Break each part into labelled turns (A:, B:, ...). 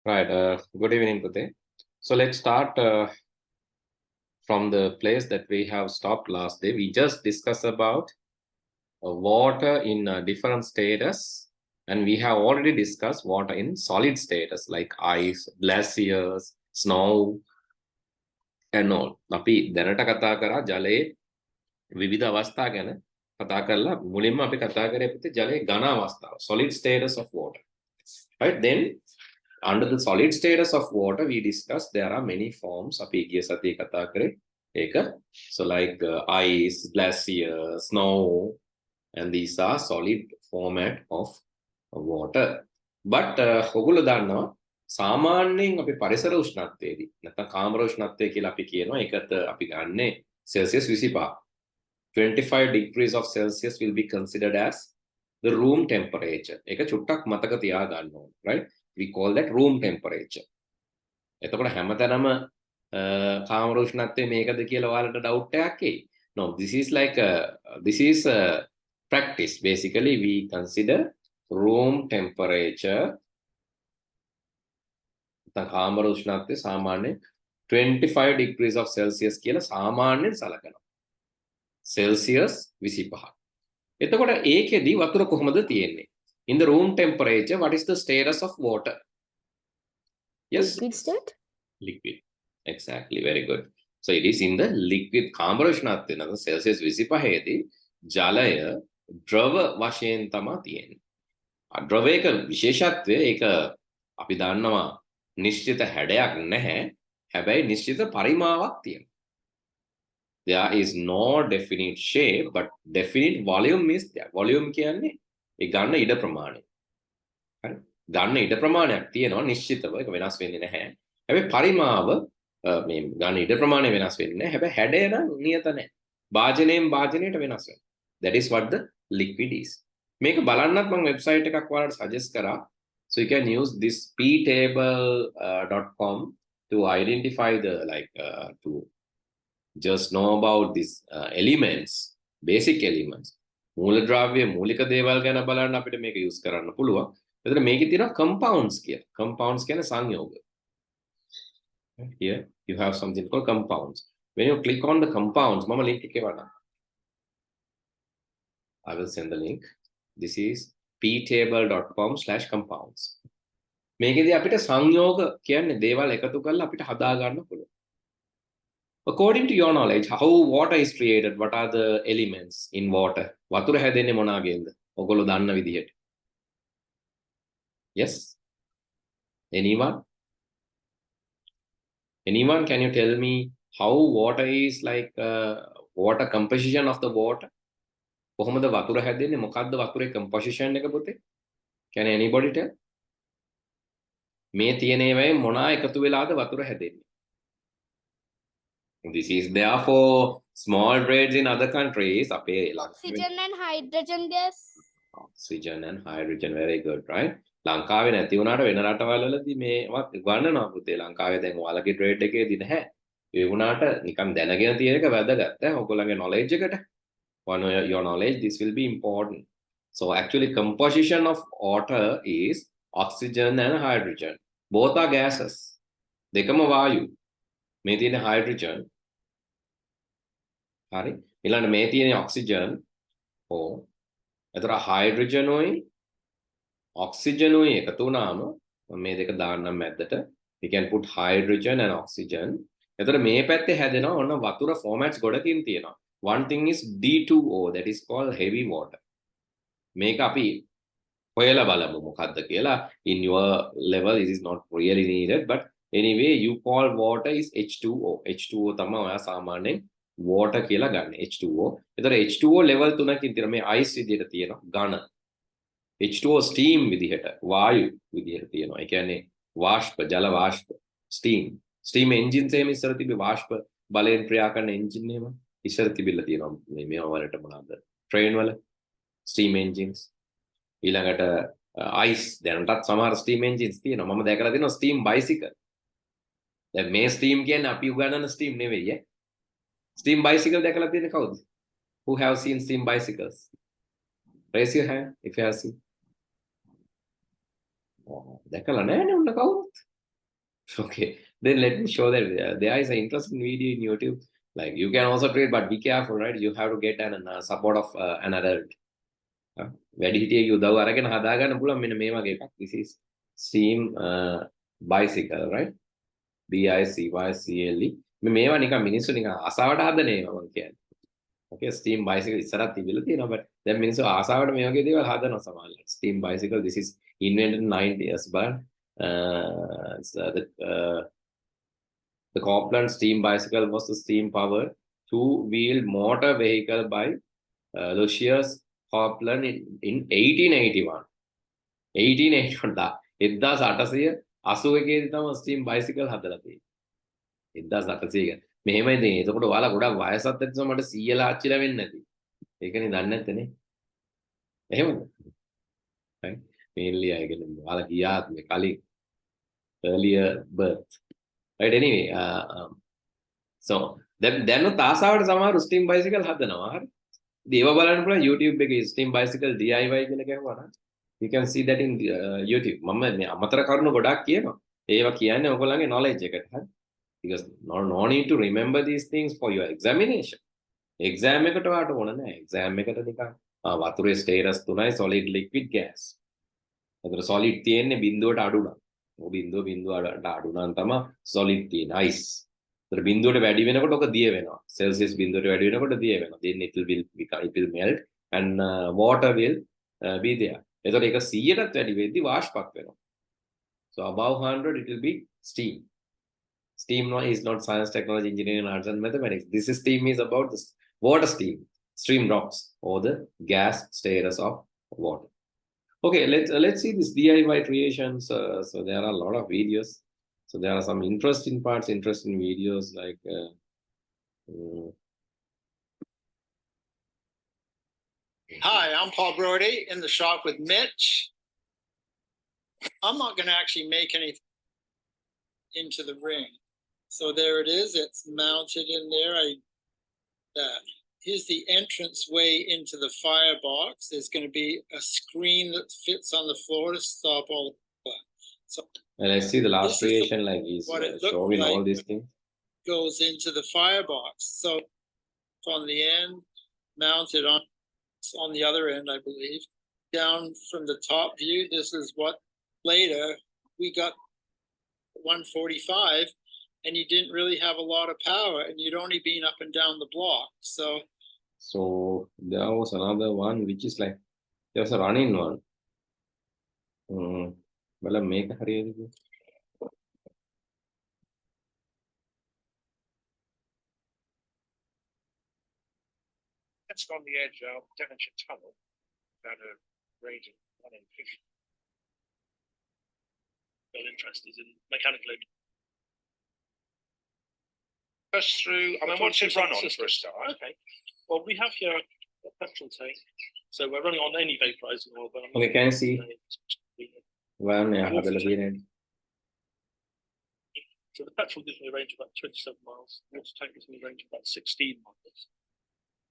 A: Right. Good evening, Pute. So let's start from the place that we have stopped last day. We just discussed about water in different status, and we have already discussed water in solid status like ice, glaciers, snow, and all. අපි දැනට කතා කරා ජලයේ විවිධ අවස්ථා ගැන කතා කරලා මුලින්ම අපි කතා කරේ පුතේ ජලයේ ඝන අවස්ථාව, solid status of water. Right? Then under the solid status of water, we discussed there are many forms. අපි ගිය සතියේ කතා කරේ ඒක. So like ice, glacier, snow, and these are solid format of water. But ඔගොල්ලෝ දන්නවා සාමාන්‍යයෙන් අපි පරිසර උෂ්ණත්වයේදී නැත්නම් කාමර උෂ්ණත්වය කියලා අපි කියනවා. ඒකට අපි ගන්නෙ Celsius 25. 25 degrees of Celsius will be considered as the room temperature. ඒක චුට්ටක් මතක තියාගන්න ඕනේ, right? We call that room temperature. එතකොට හැමතැනම කාමර උෂ්ණත්වය මේකද කියලා ඔයාලට doubt එකක් එයි. No, this is a practice. Basically, we consider room temperature. කාමර උෂ්ණත්වය සාමාන්‍යයෙන් 25 degrees of Celsius කියලා සාමාන්‍යයෙන් සලකනවා. Celsius 25. එතකොට ඒකෙදි වතුර කොහොමද තියෙන්නේ? In the room temperature, what is the status of water? Yes?
B: Liquid state?
A: Liquid. Exactly. Very good. So it is in the liquid. කාමර උෂ්ණත්වය නැත්නම් Celsius 25 දී ජලය ද්‍රව වශයෙන් තමයි තියෙන්නේ. ද්‍රවයක විශේෂත්වය ඒක අපි දන්නවා නිශ්චිත හැඩයක් නැහැ. හැබැයි නිශ්චිත පරිමාවක් තියෙනවා. There is no definite shape, but definite volume is there. Volume කියන්නේ ඒ ගන්න ඉඩ ප්‍රමාණය. හරි. ගන්න ඉඩ ප්‍රමාණයක් තියෙනවා නිශ්චිතව. ඒක වෙනස් වෙන්නේ නැහැ. හැබැයි පරිමාව මේ ගන්න ඉඩ ප්‍රමාණය වෙනස් වෙන්නේ නැහැ. හැබැයි හැඩය නම් නියත නැහැ. භාජනයෙන් භාජනයට වෙනස් වෙනවා. That is what the liquid is. මේක බලන්නත් මම වෙබ්සයිට් එකක් ඔයාලට සජෙස්ට් කරා. So you can use this ptable.com to identify the to just know about these elements, basic elements. මූලද්‍රව්‍ය මූලික දේවල් ගැන බලන්න අපිට මේක use කරන්න පුළුවන්. එතන මේකේ තියෙනවා compounds කියලා. Compounds කියන්නේ සංයෝග. Here you have something called compounds. When you click on the compounds, මම link එකේ වඩා. I will send the link. This is ptable.com/compounds. මේකේදී අපිට සංයෝග කියන්නේ දේවල් එකතු කරලා අපිට හදා ගන්න පුළුවන්. According to your knowledge, how water is created, what are the elements in water? වතුර හැදෙන්නේ මොනවාගෙන්ද? ඔයගොල්ලෝ දන්න විදිහට. Yes? Anyone? Anyone, can you tell me how water is water composition of the water? කොහොමද වතුර හැදෙන්නේ? මොකක්ද වතුරේ composition එක පුතේ? Can anybody tell? මේ තියෙන ඒවායේ මොනවා එකතු වෙලාද වතුර හැදෙන්නේ? This is there for small trades in other countries.
B: Oxygen and hydrogen gas.
A: Oxygen and hydrogen, very good, right? ලංකාවේ නැති වුණාට වෙන රටවල්වලදී මේවත් ගන්නනවා පුතේ. ලංකාවේ දැන් ඔයාලගේ ට්‍රේඩ් එකේදී නැහැ. ඒ වුණාට නිකන් දැනගෙන තියෙන එක වැදගත්. ඔයගොල්ලන්ගේ knowledge එකට. On your knowledge, this will be important. So actually composition of water is oxygen and hydrogen. Both are gases. දෙකම වායු. මේ තියෙන hydrogen. හරි. ඊළඟ මේ තියෙන oxygen. එතකොට hydrogen උයි oxygen උයි එකතු වුණාම මේ දෙක දාන්නම් මැද්දට. We can put hydrogen and oxygen. එතකොට මේ පැත්තේ හැදෙනවා ඔන්න වතුර formats ගොඩකින් තියෙනවා. One thing is D2O, that is called heavy water. මේක අපි හොයලා බලමු මොකක්ද කියලා. In your level it is not really needed, but anyway you call water is H2O. H2O තමයි ඔයා සාමාන්‍යයෙන් water කියලා ගන්න. H2O. එතකොට H2O level 3කින් තියෙන මේ ice විදිහට තියෙනවා ඝන. H2O steam විදිහට වායු විදිහට තියෙනවා. ඒ කියන්නේ වාෂ්ප, ජල වාෂ්ප, steam engines එහෙම ඉස්සර තිබි වාෂ්ප බලයෙන් ක්‍රියා කරන engine එහෙම ඉස්සර තිබිලා තියෙනවා. මේ වලට මොනවාද? train වල steam engines. ඊළඟට ice දැනටත් සමහර steam engines තියෙනවා. මම දැකලා තියෙනවා steam bicycle. දැන් මේ steam කියන්නේ අපි උගන්නන steam නෙවෙයි ඈ. Steam bicycle දැකලා තියෙන කවුද? Who have seen steam bicycles? Raise your hand if you have seen. දැකලා නැහැ නේ උන්න කවුරුත්. Okay, then let me show that there is an interesting video in YouTube. Like you can also trade, but be careful, right? You have to get an support of an adult. වැඩිහිටියගේ උදව් අරගෙන හදාගන්න පුළුවන් මෙන්න මේ වගේ එකක්. This is steam bicycle, right? BICYCLE. මේවා නිකන් මිනිස්සු නිකන් ආසාවට හදන ඒවා මම කියන්නේ. Okay, steam bicycle ඉස්සරහ තිබිලා තියෙනවා, but දැන් මිනිස්සු ආසාවට මේ වගේ දේවල් හදනවා සමහරවිට. Steam bicycle, this is invented in 90s, but the Copland steam bicycle was a steam powered two-wheel motor vehicle by Lucius Copland in 1881. 1881. 1881 තමයි steam bicycle හදලා තියෙන්නේ. 1800. මෙහෙමයි ඉතින්. එතකොට ඔයාලා ගොඩක් වයසත් එක්ක මට 100ලා ආච්චිලා වෙන්නේ නැති. ඒකනේ දන්නේ නැත්තේ. එහෙමද? right? Mainly I get ඔයාලා ගියාත් මේ කලින් earlier birth. Right, anyway, so දැන් තාසාවට සමහර steam bicycle හදනවා. හරි. ඒව බලන්න පුළුවන් YouTube එකේ steam bicycle DIY කියලා ගැහුවා නම් you can see that in YouTube. මම මේ අමතර කරුණු ගොඩක් කියනවා. ඒවා කියන්නේ ඔයගොල්ලන්ගේ knowledge එකට. හරි. Because no need to remember these things for your examination. Exam එකට වාට ඕන නැහැ. Exam එකට නිකන් වතුරේ status 3යි solid liquid gas. ඒතර solid තියෙන්නේ බිඳුවට අඩු නම්. බිඳුවට අඩු නම් තමයි solid තියෙන්නේ ice. ඒතර බිඳුවට වැඩි වෙනකොට ඔක දිය වෙනවා. Celsius බිඳුවට වැඩි වෙනකොට දිය වෙනවා. Then it will melt and water will be there. ඒතර ඒක 100ටත් වැඩි වෙද්දි වාෂ්පක් වෙනවා. So above 100 it will be steam. Steam is not science, technology, engineering, arts and mathematics. This steam is about the water steam, stream drops, or the gas status of water. Okay, let's see this DIY creations. So there are a lot of videos. So there are some interesting parts, interesting videos like
C: Hi, I'm Paul Brody in the shop with Mitch. I'm not going to actually make anything into the ring. So there it is. It's mounted in there. Here's the entrance way into the firebox. There's going to be a screen that fits on the floor to stop all the. So
A: and I see the last creation like he's showing like all these things.
C: Goes into the firebox. So on the end, mounted on the other end, I believe. Down from the top view, this is what later we got 145. And you didn't really have a lot of power, and you'd only been up and down the block. So
A: there was another one which is like there's a running one. Well, make a hurry.
D: That's on the edge of Devonshire Tunnel, about a range of 150. Well, interested in mechanical engineering. Through, I mean, what's it run on for a start? Okay. Well, we have here a petrol tank, so we're running on any vaporizing oil. But
A: okay, can you see? Well, yeah,
D: so the petrol gives me a range of about 27 miles. The water tank gives me a range of about 16 miles.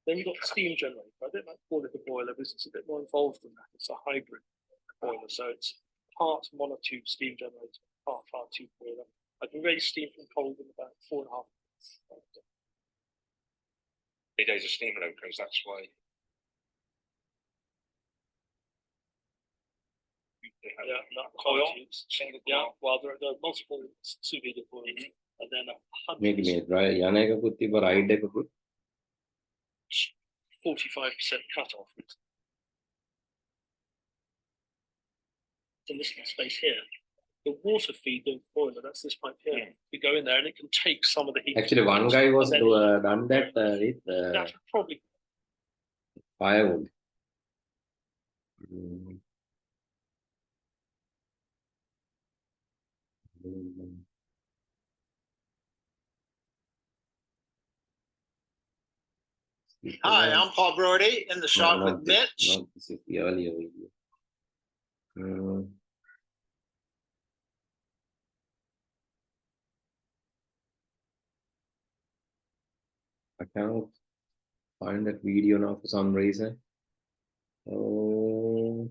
D: Then you've got the steam generator. I don't like to call it a boiler because it's a bit more involved than that. It's a hybrid boiler, so it's part monotube steam generator, part fire tube boiler. I can raise steam from cold in about 4.5 minutes. 3 days of steam locos, that's why. Yeah, not coil. Yeah, well, there are multiple sous vide boilers, and then 45% cut off. In this space here. The water feed the boiler, that's this pipe here. You go in there and it can take some of the heat.
A: Actually, one guy was done that with
D: probably
A: firewood.
C: Hi, I'm Paul Brody in the shop with Mitch.
A: This is the earlier video. I cannot find that video now for some reason. Oh.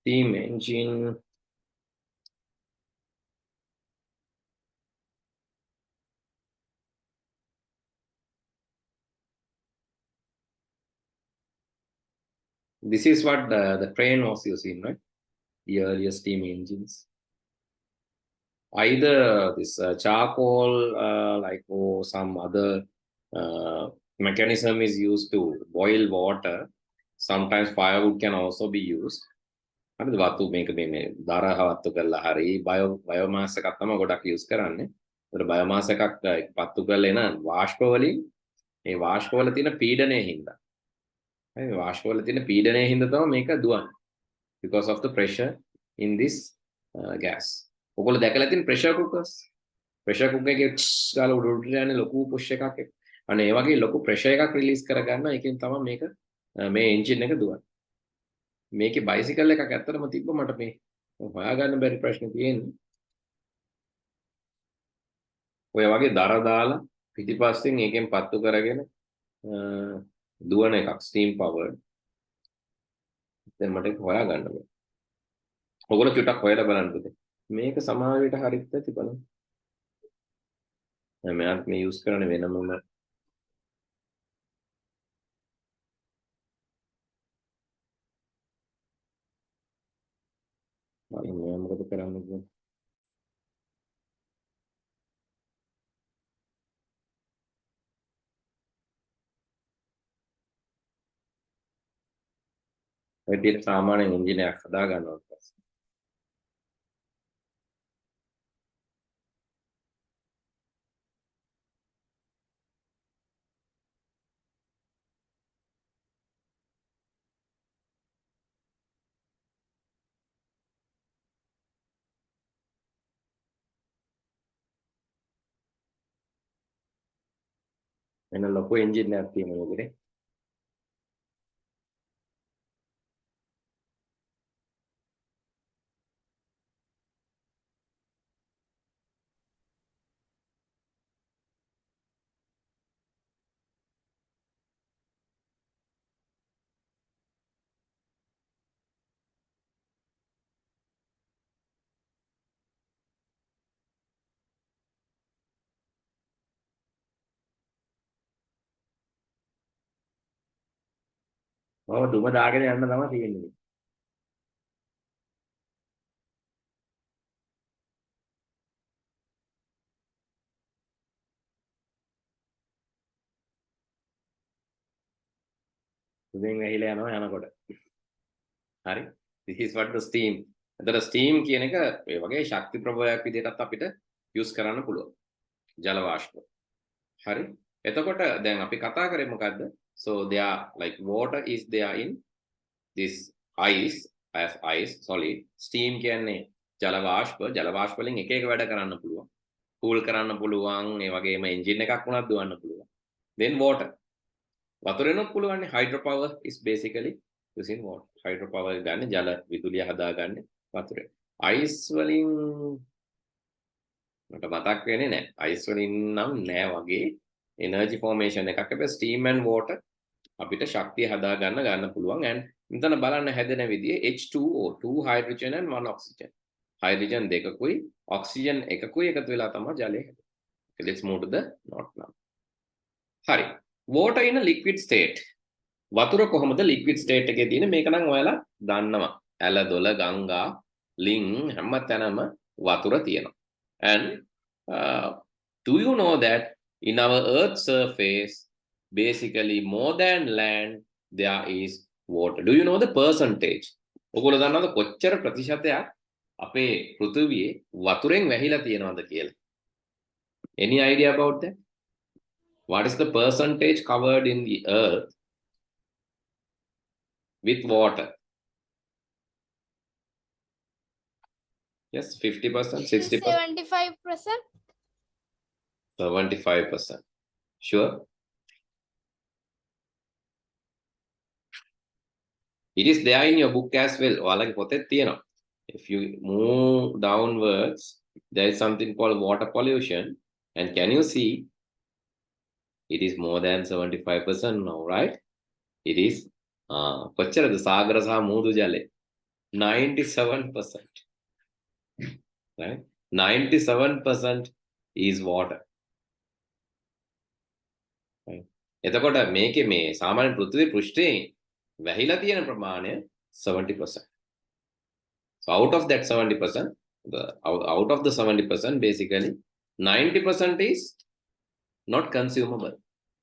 A: steam engine. This is what the train was using, right? The earlier steam engines. Either this charcoal, or some other mechanism is used to boil water. Sometimes firewood can also be used. හරිද වතු මේක මේ දරහවත්තු කරලා හරි බයෝමාස් එකක් තමයි ගොඩක් use කරන්නේ. ඒතර බයෝමාස් එකක් පත්තු කරලා එන වාෂ්ප වලින් මේ වාෂ්ප වල තියෙන පීඩනය හින්දා. හරි වාෂ්ප වල තියෙන පීඩනය හින්දා තමයි මේක දුවන්නේ. Because of the pressure in this gas. ඔයගොල්ලෝ දැකලා තියෙන pressure cookers. Pressure cooker එකේ ගාලා උඩට යන ලොකු push එකක්. අනේ ඒ වගේ ලොකු pressure එකක් release කරගන්නවා. ඒකෙන් තමයි මේක මේ engine එක දුවන්නේ. මේකේ බයිසිකල් එකක් ඇත්තටම තිබ්බ මට මේ හොයාගන්න බැරි ප්‍රශ්න තියෙන්නේ. ඔය වගේ දර දාලා පිටිපස්සෙන් ඒකෙන් පත්තු කරගෙන දුවන එකක් ස්ටීම් පවර්. දැන් මට ඒක හොයාගන්න බෑ. ඔයගොල්ලෝ චුට්ටක් හොයලා බලන්න පුතේ. මේක සමහර විට හරියට ඇති බලන්න. මම මේ යූස් කරන්නේ වෙනමම මොකද කරන්නේ කියන්නේ ඔය තියෙන සාමාන්‍ය එන්ජින් එකක් හදා ගන්නවා පස්සේ එන ලොකු එන්ජින් එකක් තියෙනවා මේකේ ඔව් දුම දාගෙන යන්න තමයි තියෙන්නේ දුමෙන් වැහිලා යනවා යනකොට හරි this is what the steam එතන steam කියන එක ඒ වගේ ශක්ති ප්‍රභවයක් විදිහටත් අපිට යූස් කරන්න පුළුවන් ජල වාෂ්ප හරි එතකොට දැන් අපි කතා කරේ මොකද්ද so they are like water is there in this ice as ice solid steam කියන්නේ ජල වාෂ්ප වලින් එක එක වැඩ කරන්න පුළුවන් cool කරන්න පුළුවන් ඒ වගේම engine එකක් වුණත් දුවන්න පුළුවන් then water වතුරෙනුත් පුළුවන් hydropower is basically using water hydropower ගන්න ජල විදුලිය හදාගන්නේ වතුරෙන් ice වලින් මට මතක් වෙන්නේ නැහැ ice වලින් නම් නෑ වගේ energy formation එකක් අපේ steam and water අපිට ශක්තිය හදා ගන්න පුළුවන් and මෙතන බලන්න හැදෙන විදිය H2O 2 hydrogen and 1 oxygen hydrogen දෙකකුයි oxygen එකකුයි එකතු වෙලා තමයි ජලය හැදෙන්නේ okay let's move to the note now හරි water in a liquid state වතුර කොහොමද liquid state එකේ තියෙන්නේ මේක නම් ඔයාලා දන්නවා ඇල දොල ගංගා ලිං හැමතැනම වතුර තියෙනවා and do you know that in our earth surface basically more than land there is water do you know the percentage ඔයගොල්ලෝ දන්නවද කොච්චර ප්‍රතිශතයක් අපේ පෘථිවියේ වතුරෙන් වැහිලා තියෙනවද කියලා any idea about that what is the percentage covered in the earth with water yes 50% 60%
B: 75%.
A: 75% sure it is there in your book as well ඔයාලගේ පොතේ තියෙනවා if you move downwards there is something called water pollution and can you see it is more than 75% now right it is කොච්චරද සාගර සහ මූදු ජලය 97%. Right? 97% is water. Right? එතකොට මේකේ මේ සාමාන්‍ය පෘථිවි පෘෂ්ඨයේ වැහිලා තියෙන ප්‍රමාණය 70%. So out of that 70%, out of the 70%, basically 90% is not consumable.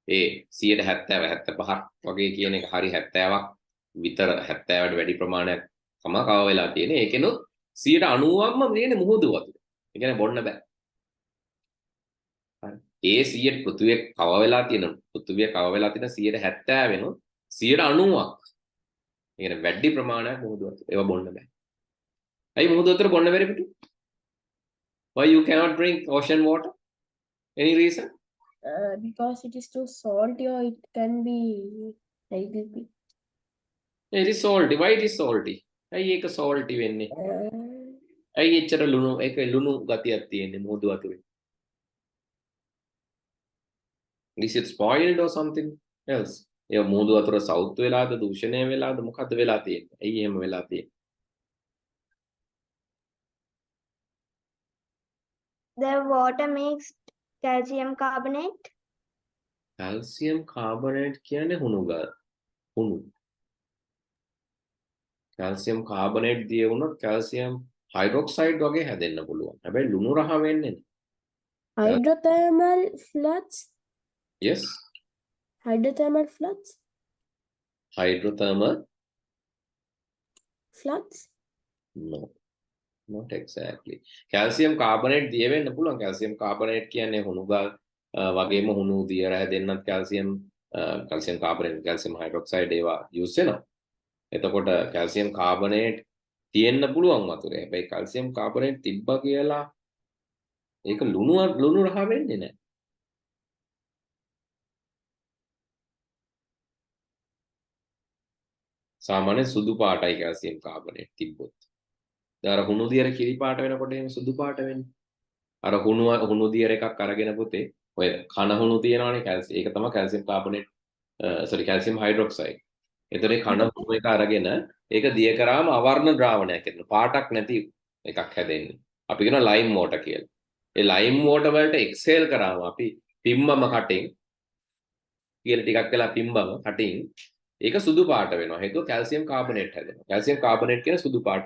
A: ඒ 70-75ක් වගේ කියන එක හරි 70ක් විතර 70ට වැඩි ප්‍රමාණයක් තමයි කව වෙලා තියෙන්නේ. ඒකෙනුත් 90%ක්ම තියෙන්නේ මුහුදු වතුර. ඒ කියන්නේ බොන්න බෑ. හරි. ඒ 100 පෘථිවිය කව වෙලා තියෙන 70 වෙනුත් 90%ක්. ඒ කියන්නේ වැඩි ප්‍රමාණයක් මුහුදු වතුර. ඒවා බොන්න බෑ. ඇයි මුහුදු වතුර බොන්න බැරි පිටු? Why you cannot drink ocean water? Any reason?
B: Because it is too salty, or it can be like
A: It is salty. Why it is salty? ඇයි ඒක salty වෙන්නේ? ඇයි එච්චර ලුණු ඒක ලුණු ගතියක් තියෙන්නේ මුහුදු වතුරේ? Is it spoiled or something else? ඒ මුහුදු වතුර සවුත් වෙලාද දූෂණය වෙලාද මොකද්ද වෙලා තියෙන්නේ? ඇයි එහෙම වෙලා තියෙන්නේ?
B: the water makes calcium carbonate.
A: Calcium carbonate කියන්නේ හුණු. Calcium carbonate දිය වුණොත් calcium hydroxide වගේ හැදෙන්න පුළුවන්. හැබැයි ලුණු රහ වෙන්නේ නැහැ.
B: Hydrothermal floods.
A: Yes.
B: Hydrothermal floods.
A: Hydrothermal?
B: Floods.
A: No. Not exactly. Calcium carbonate දිය වෙන්න පුළුවන්. Calcium carbonate කියන්නේ හුණු ගල් වගේම හුණු දිය රහ දෙන්නත් calcium carbonate, calcium hydroxide ඒවා use වෙනවා. එතකොට calcium carbonate තියෙන්න පුළුවන් වතුරේ. හැබැයි calcium carbonate තිබ්බා කියලා ඒක ලුණු රහ වෙන්නේ නැහැ. සාමාන්‍ය සුදු පාටයි calcium carbonate තිබ්බොත්. දැන් අර හුණු දියර කිරි පාට වෙනකොට එහෙම සුදු පාට වෙන්නේ. අර හුණු දියර එකක් අරගෙන පුතේ ඔය කන හුණු තියෙනවනේ calcium. ඒක තමයි calcium carbonate calcium hydroxide. එතකොට කන හුණු එක අරගෙන ඒක දිය කරාම අවර්ණ ද්‍රාවණයක් වෙනවා. පාටක් නැති එකක් හැදෙන්නේ. අපි කියනවා lime water කියලා. ඒ lime water වලට exhale කරාම අපි පිම්බම කටින් කියලා ටිකක් වෙලා පිම්බම කටින් ඒක සුදු පාට වෙනවා. හේතුව calcium carbonate හැදෙනවා. calcium carbonate කියන සුදු පාට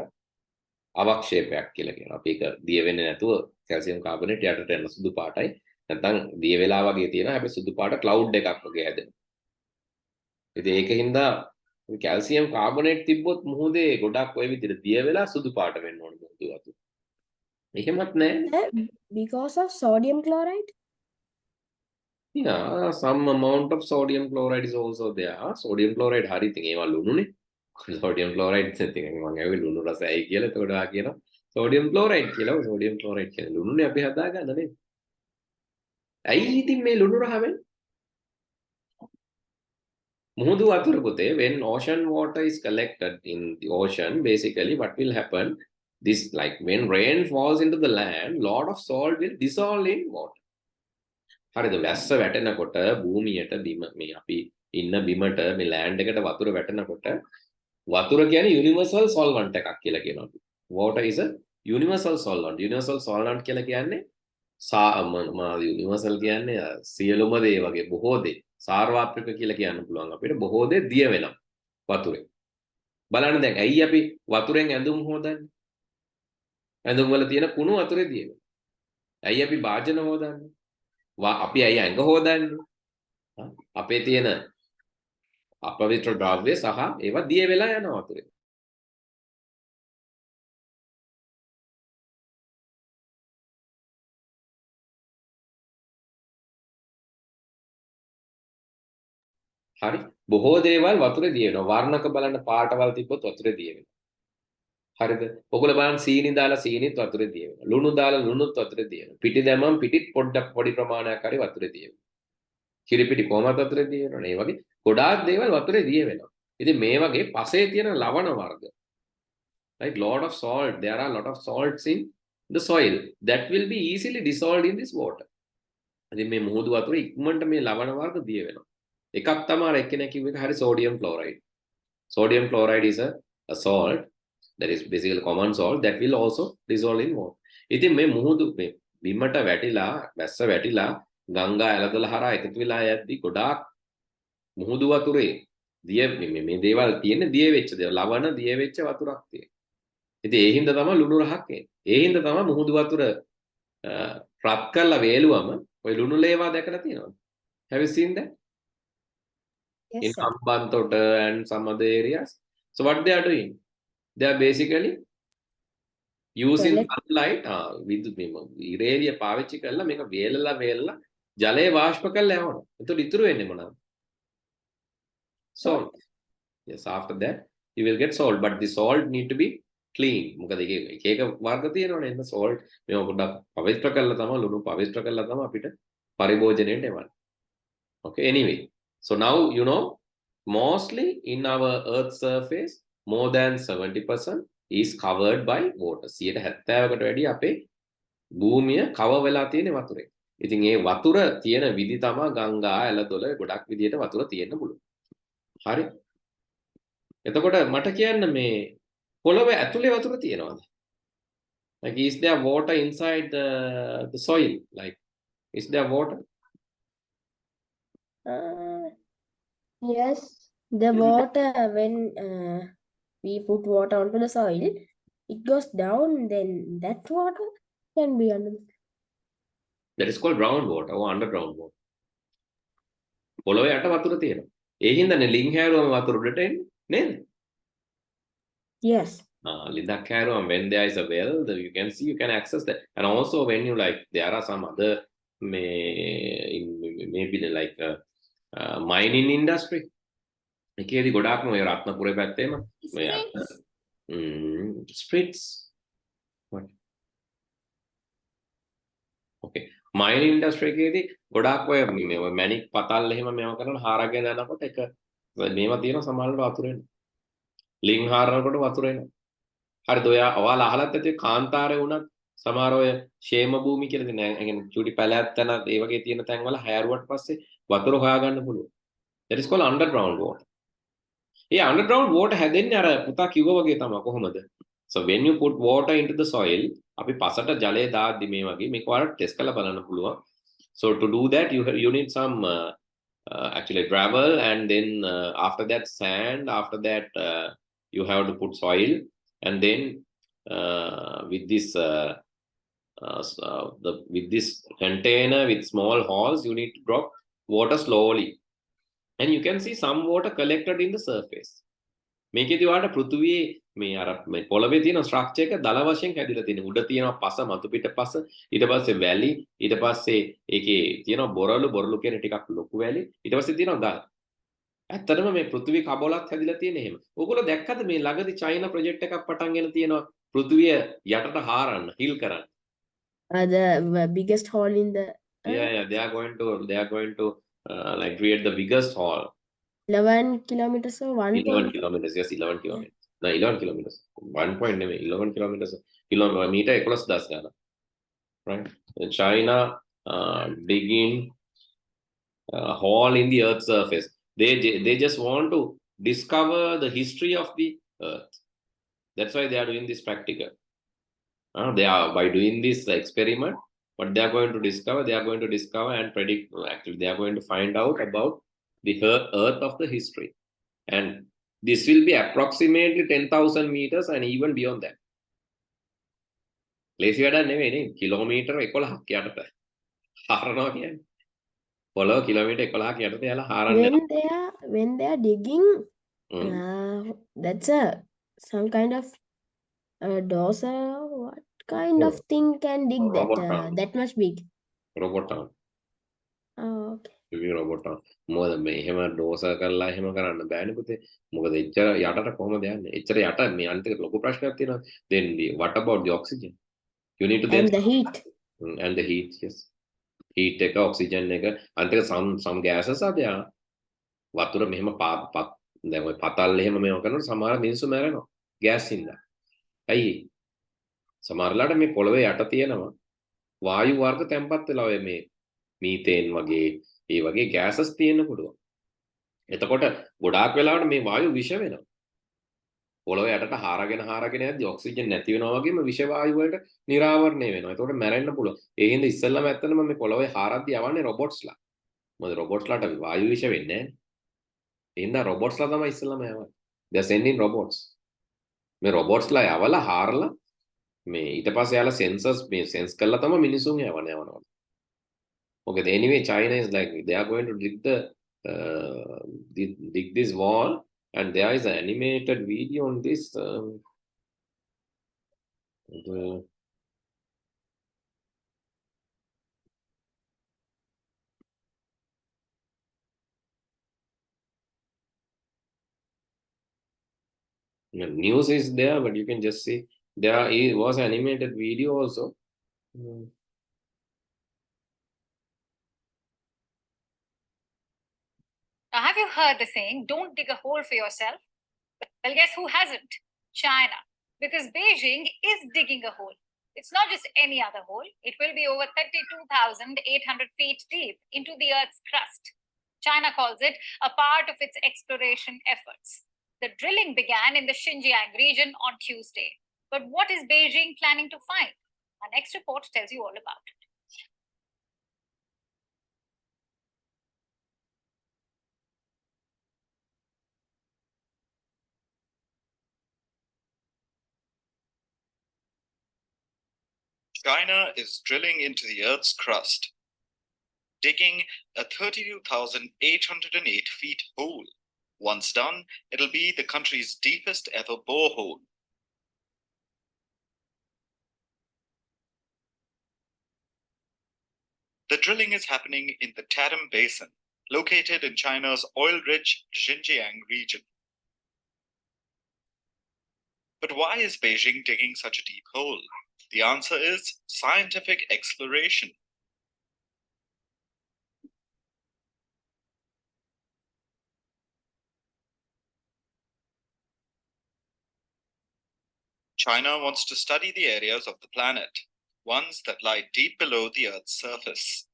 A: අවක්ෂේපයක් කියලා කියනවා. අපි ඒක දිය වෙන්නේ නැතුව calcium carbonate යටට යන සුදු පාටයි. නැත්නම් දිය වෙලා වගේ තියෙනවා. හැබැයි සුදු පාට cloud එකක් වගේ හැදෙනවා. ඉතින් ඒකින්ද calcium carbonate තිබ්බොත් මුහුදේ ගොඩක් ওই විදිහට දිය වෙලා සුදු පාට වෙන්න ඕන මුහුදු වතුර. එහෙමත් නැහැ.
B: Because of sodium chloride.
A: Yeah, some amount of sodium chloride is also there. Sodium chloride හරි ඉතින් ඒවා ලුණුනේ. Sodium chloride ඉතින් මම ඇවි ලුණු රසයි කියලා එතකොට ආ කියනවා sodium chloride කියලා. sodium chloride කියන්නේ ලුණුනේ අපි හදාගන්න නේද? ඇයි ඉතින් මේ ලුණු රහ වෙන්නේ? මුහුදු වතුර පුතේ when ocean water is collected in the ocean, basically what will happen, this like when rain falls into the land, lot of salt will dissolve in water. හරිද? වැස්ස වැටෙනකොට භූමියට බිම මේ අපි ඉන්න බිමට මේ ලෑන්ඩ් එකට වතුර වැටෙනකොට වතුර කියන්නේ universal solvent එකක් කියලා කියනවා අපි. Water is a universal solvent. Universal solvent කියලා කියන්නේ universal කියන්නේ සියලුම දේ වගේ බොහෝ දේ. සාර්වත්‍රික කියලා කියන්න පුළුවන් අපිට. බොහෝ දේ දිය වෙනවා වතුරේ. බලන්න දැන් ඇයි අපි වතුරෙන් ඇඳුම් හොදන්නේ? ඇඳුම් වල තියෙන කුණු වතුරේ දිය වෙනවා. ඇයි අපි භාජන හොදන්නේ? අපි ඇයි ඇඟ හොදන්නේ? අපේ තියෙන අපවිත්‍ර ද්‍රව්‍ය සහ ඒවා දිය වෙලා යනවා වතුරේ. හරි බොහෝ දේවල් වතුරේ දිය වෙනවා. වර්ණක බලන්න පාටවල් තිබ්බොත් වතුරේ දිය වෙනවා. හරිද? ඔයගොල්ලෝ බලන්න සීනි දාලා සීනිත් වතුරේ දිය වෙනවා. ලුණු දාලා ලුණුත් වතුරේ දිය වෙනවා. පිටි දැම්මම පිටිත් පොඩි ප්‍රමාණයක් හරි වතුරේ දිය වෙනවා. කිරිපිටි කොහමද වතුරේ දිය වෙනවනේ. ඒ වගේ ගොඩාක් දේවල් වතුරේ දිය වෙනවා. ඉතින් මේ වගේ පසේ තියෙන ලවණ වර්ග, right, lot of salt, there are lot of salts in the soil that will be easily dissolved in this water. ඉතින් මේ මුහුදු වතුරේ ඉක්මනට මේ ලවණ වර්ග දිය වෙනවා. එකක් තමයි එක්කෙනෙක් කිව්ව එක හරි sodium chloride. Sodium chloride is a salt that is basically common salt, that will also dissolve in water. ඉතින් මේ මුහුදු මේ බිමට වැටිලා වැස්ස වැටිලා ගංගා ඇලදොල හරහා එකතු වෙලා යද්දි ගොඩාක් මුහුදු වතුරේ දිය මේ දේවල් තියෙන දිය වෙච්ච දේවල් ලවණ දිය වෙච්ච වතුරක් තියෙන. ඉතින් ඒ හින්දා තමයි ලුණු රහක් එන්නේ. ඒ හින්දා තමයි මුහුදු වතුර රත් කරලා වේලුවම ඔය ලුණු ලේවා දැකලා තියෙනවද? Have you seen that?
B: Yes,
A: In
B: sir.
A: Hambantota and some other areas. So what they are doing? They are basically using sunlight විදුලි ඉරේලිය පාවිච්චි කරලා මේක වේලලා ජලය වාෂ්ප කරලා යවනවා. එතකොට ඉතුරු වෙන්නේ මොනවද? Salt. Yes, after that you will get salt, but the salt need to be clean. මොකද එක වර්ග තියෙනවනේ එන්න salt මේව පොඩ්ඩක් පවිත්‍ර කරලා තමයි ලුණු පවිත්‍ර කරලා තමයි අපිට පරිභෝජනයට එවන්නේ. Okay, anyway, so now you know mostly in our earth surface more than 70% is covered by water. 70%කට වැඩි අපේ භූමිය cover වෙලා තියෙන වතුරේ. ඉතින් ඒ වතුර තියෙන විදි තමයි ගංගා ඇලදොල ගොඩක් විදියට වතුර තියෙන්න පුළුවන්. හරි. එතකොට මට කියන්න මේ පොළොවේ ඇතුලේ වතුර තියෙනවද? Like is there water inside the soil? Like is there water?
B: Yes, the water when we put water onto the soil, it goes down. Then that water can be under.
A: That is called groundwater or underground water. පොළොවේ යට වතුර තියෙනවා. ඒ හින්දානේ ලිං හැරුවම වතුර උඩට එන්නේ නේද?
B: Yes.
A: ලිඳක් හැරුවම when there is a well, you can see, you can access that. And also when you like there are some other maybe like mining industry. එකේදී ගොඩාක්ම ඔය රත්නපුරේ පැත්තේම sprits. What? Okay. Mining industry එකේදී ගොඩාක් ඔය මැණික් පතල් එහෙම මේව කරන හාරගෙන යනකොට එක මේවා තියෙන සමහරවල් වතුර එනවා. ලිං හාරනකොට වතුර එනවා. හරිද? ඔයාලා අහලත් ඇති කාන්තාරේ වුණත් සමහර ඔය ෂේම භූමි කියලා තියෙන يعني චුටි පැලෑත් තැන ඒ වගේ තියෙන තැන්වල හැරුවට පස්සේ වතුර හොයාගන්න පුළුවන්. That is called underground water. A underground water හැදෙන්නේ අර පුතා කිව්වා වගේ තමයි කොහොමද? So when you put water into the soil, අපි පසට ජලය දාද්දි මේ වගේ මේක ඔයාලට ටෙස්ට් කරලා බලන්න පුළුවන්. So to do that you need some actually gravel, and then after that sand, after that you have to put soil, and then with this with this container with small holes you need to drop water slowly, and you can see some water collected in the surface. මේකේදී ඔයාලට පෘථුවියේ මේ අර මේ පොළවේ තියෙන structure එක දල වශයෙන් හැදිලා තියෙනවා. උඩ තියෙනවා පස, මතු පිට පස, ඊට පස්සේ වැලි, ඊට පස්සේ ඒකේ තියෙනවා බොරළු කියන ටිකක් ලොකු වැලි, ඊට පස්සේ තියෙනවා ගල්. ඇත්තටම මේ පෘථුවි කබලක් හැදිලා තියෙන එහෙම. ඕගොල්ලෝ දැක්කද මේ ළඟදී චයිනා ප්‍රොජෙක්ට් එකක් පටන් ගෙන තියෙනවා පෘථුවිය යටට හාරන්න, හිල් කරන්න.
B: The biggest hole in the.
A: Yeah, they are going to like create the biggest hole.
B: 11 kilometers or
A: 11 kilometers. Yes, 11 kilometers. No, 11 kilometers. 1 point 11 kilometers. Kilometer 11,000 gana. Right? China digging a hole in the earth's surface. They just want to discover the history of the earth. That's why they are doing this practical. They are, by doing this experiment, what they are going to discover and predict. Actually, they are going to find out about the earth of the history, and this will be approximately 10,000 meters and even beyond that. ලේසි වැඩක් නෙවෙයි නේ. Kilometre 11ක් යටට හරනවා කියන්නේ. පොළොව kilometre 11ක් යටට යලා හරන්නේ.
B: When they are digging, that's some kind of dozer. What kind of thing can dig that much big?
A: Robot arm.
B: Okay.
A: robot arm. මොකද මේ එහෙම ඩෝසර් කරලා එහෙම කරන්න බෑනේ පුතේ. මොකද එච්චර යටට කොහමද යන්නේ? එච්චර යට මේ අනිත් එක ලොකු ප්‍රශ්නයක් තියෙනවා. Then what about the oxygen? You need to
B: and the heat.
A: And the heat, yes. Heat එක, oxygen එක, අනිත් එක some gases are there. වතුර මෙහෙම දැන් ඔය පතල් එහෙම මේව කරනකොට සමහර මිනිස්සු මැරෙනවා. ගෑස් හින්දා. ඇයි? සමහරලාට මේ පොළවේ යට තියෙනවා වායු වර්ග තැම්පත් වෙලා ඔය මේ මීතේන් වගේ ඒ වගේ ගෑසස් තියෙන්න පුළුවන්. එතකොට ගොඩාක් වෙලාවට මේ වායු විෂ වෙනවා. පොළොවේ යටට හාරගෙන යද්දි ඔක්සිජන් නැති වෙනවා වගේම විෂ වායු වලට නිරාවරණය වෙනවා. ඒතකොට මැරෙන්න පුළුවන්. ඒ හින්දා ඉස්සෙල්ලාම ඇත්තටම මේ පොළොවේ හාරද්දි යවන්නේ රොබොට්ස්ලා. මොකද රොබොට්ස්ලාට වායු විෂ වෙන්නේ නැහැ. ඒ හින්දා රොබොට්ස්ලා තමයි ඉස්සෙල්ලාම යවන්නේ. they are sending robots. මේ රොබොට්ස්ලා යවලා හාරලා මේ ඊට පස්සේ යාලා sensors මේ sense කරලා තමයි මිනිසුන් යවනවා. Okay, anyway, China is like they are going to dig this wall, and there is an animated video on this. The news is there, but you can just see there was an animated video also.
E: Now, have you heard the saying, don't dig a hole for yourself? Well, guess who hasn't? China. Because Beijing is digging a hole. It's not just any other hole. It will be over 32,800 feet deep into the Earth's crust. China calls it a part of its exploration efforts. The drilling began in the Xinjiang region on Tuesday. But what is Beijing planning to find? Our next report tells you all about it.
F: China is drilling into the Earth's crust, digging a 32,808 feet hole. Once done, it'll be the country's deepest ever borehole. The drilling is happening in the Tarim Basin, located in China's oil-rich Xinjiang region. But why is Beijing digging such a deep hole? The answer is scientific exploration. China wants to study the areas of the planet, ones that lie deep below the Earth's surface.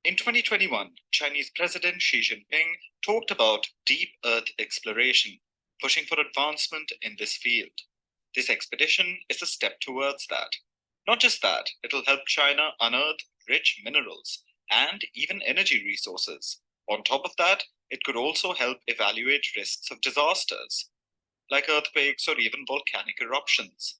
F: In 2021, Chinese President Xi Jinping talked about deep Earth exploration, pushing for advancement in this field. This expedition is a step towards that. Not just that, it'll help China unearth rich minerals and even energy resources. On top of that, it could also help evaluate risks of disasters, like earthquakes or even volcanic eruptions.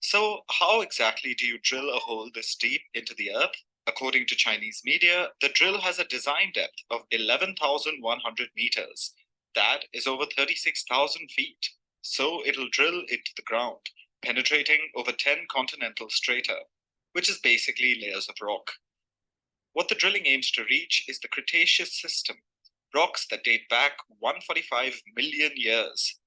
F: So, how exactly do you drill a hole this deep into the Earth? According to Chinese media, the drill has a design depth of 11,100 meters. That is over 36,000 feet. So it'll drill into the ground, penetrating over 10 continental strata, which is basically layers of rock. What the drilling aims to reach is the Cretaceous system, rocks that date back 145 million years.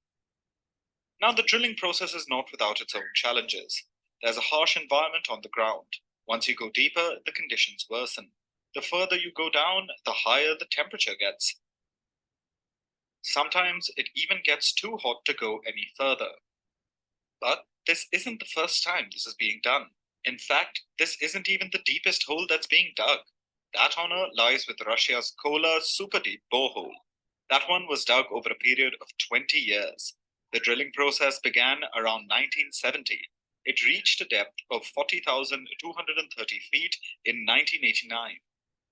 F: Now, the drilling process is not without its own challenges. There's a harsh environment on the ground. Once you go deeper, the conditions worsen. The further you go down, the higher the temperature gets. Sometimes it even gets too hot to go any further. But this isn't the first time this is being done. In fact, this isn't even the deepest hole that's being dug. That honor lies with Russia's Kola super deep borehole. That one was dug over a period of 20 years. The drilling process began around 1970. It reached a depth of 40,230 feet in 1989.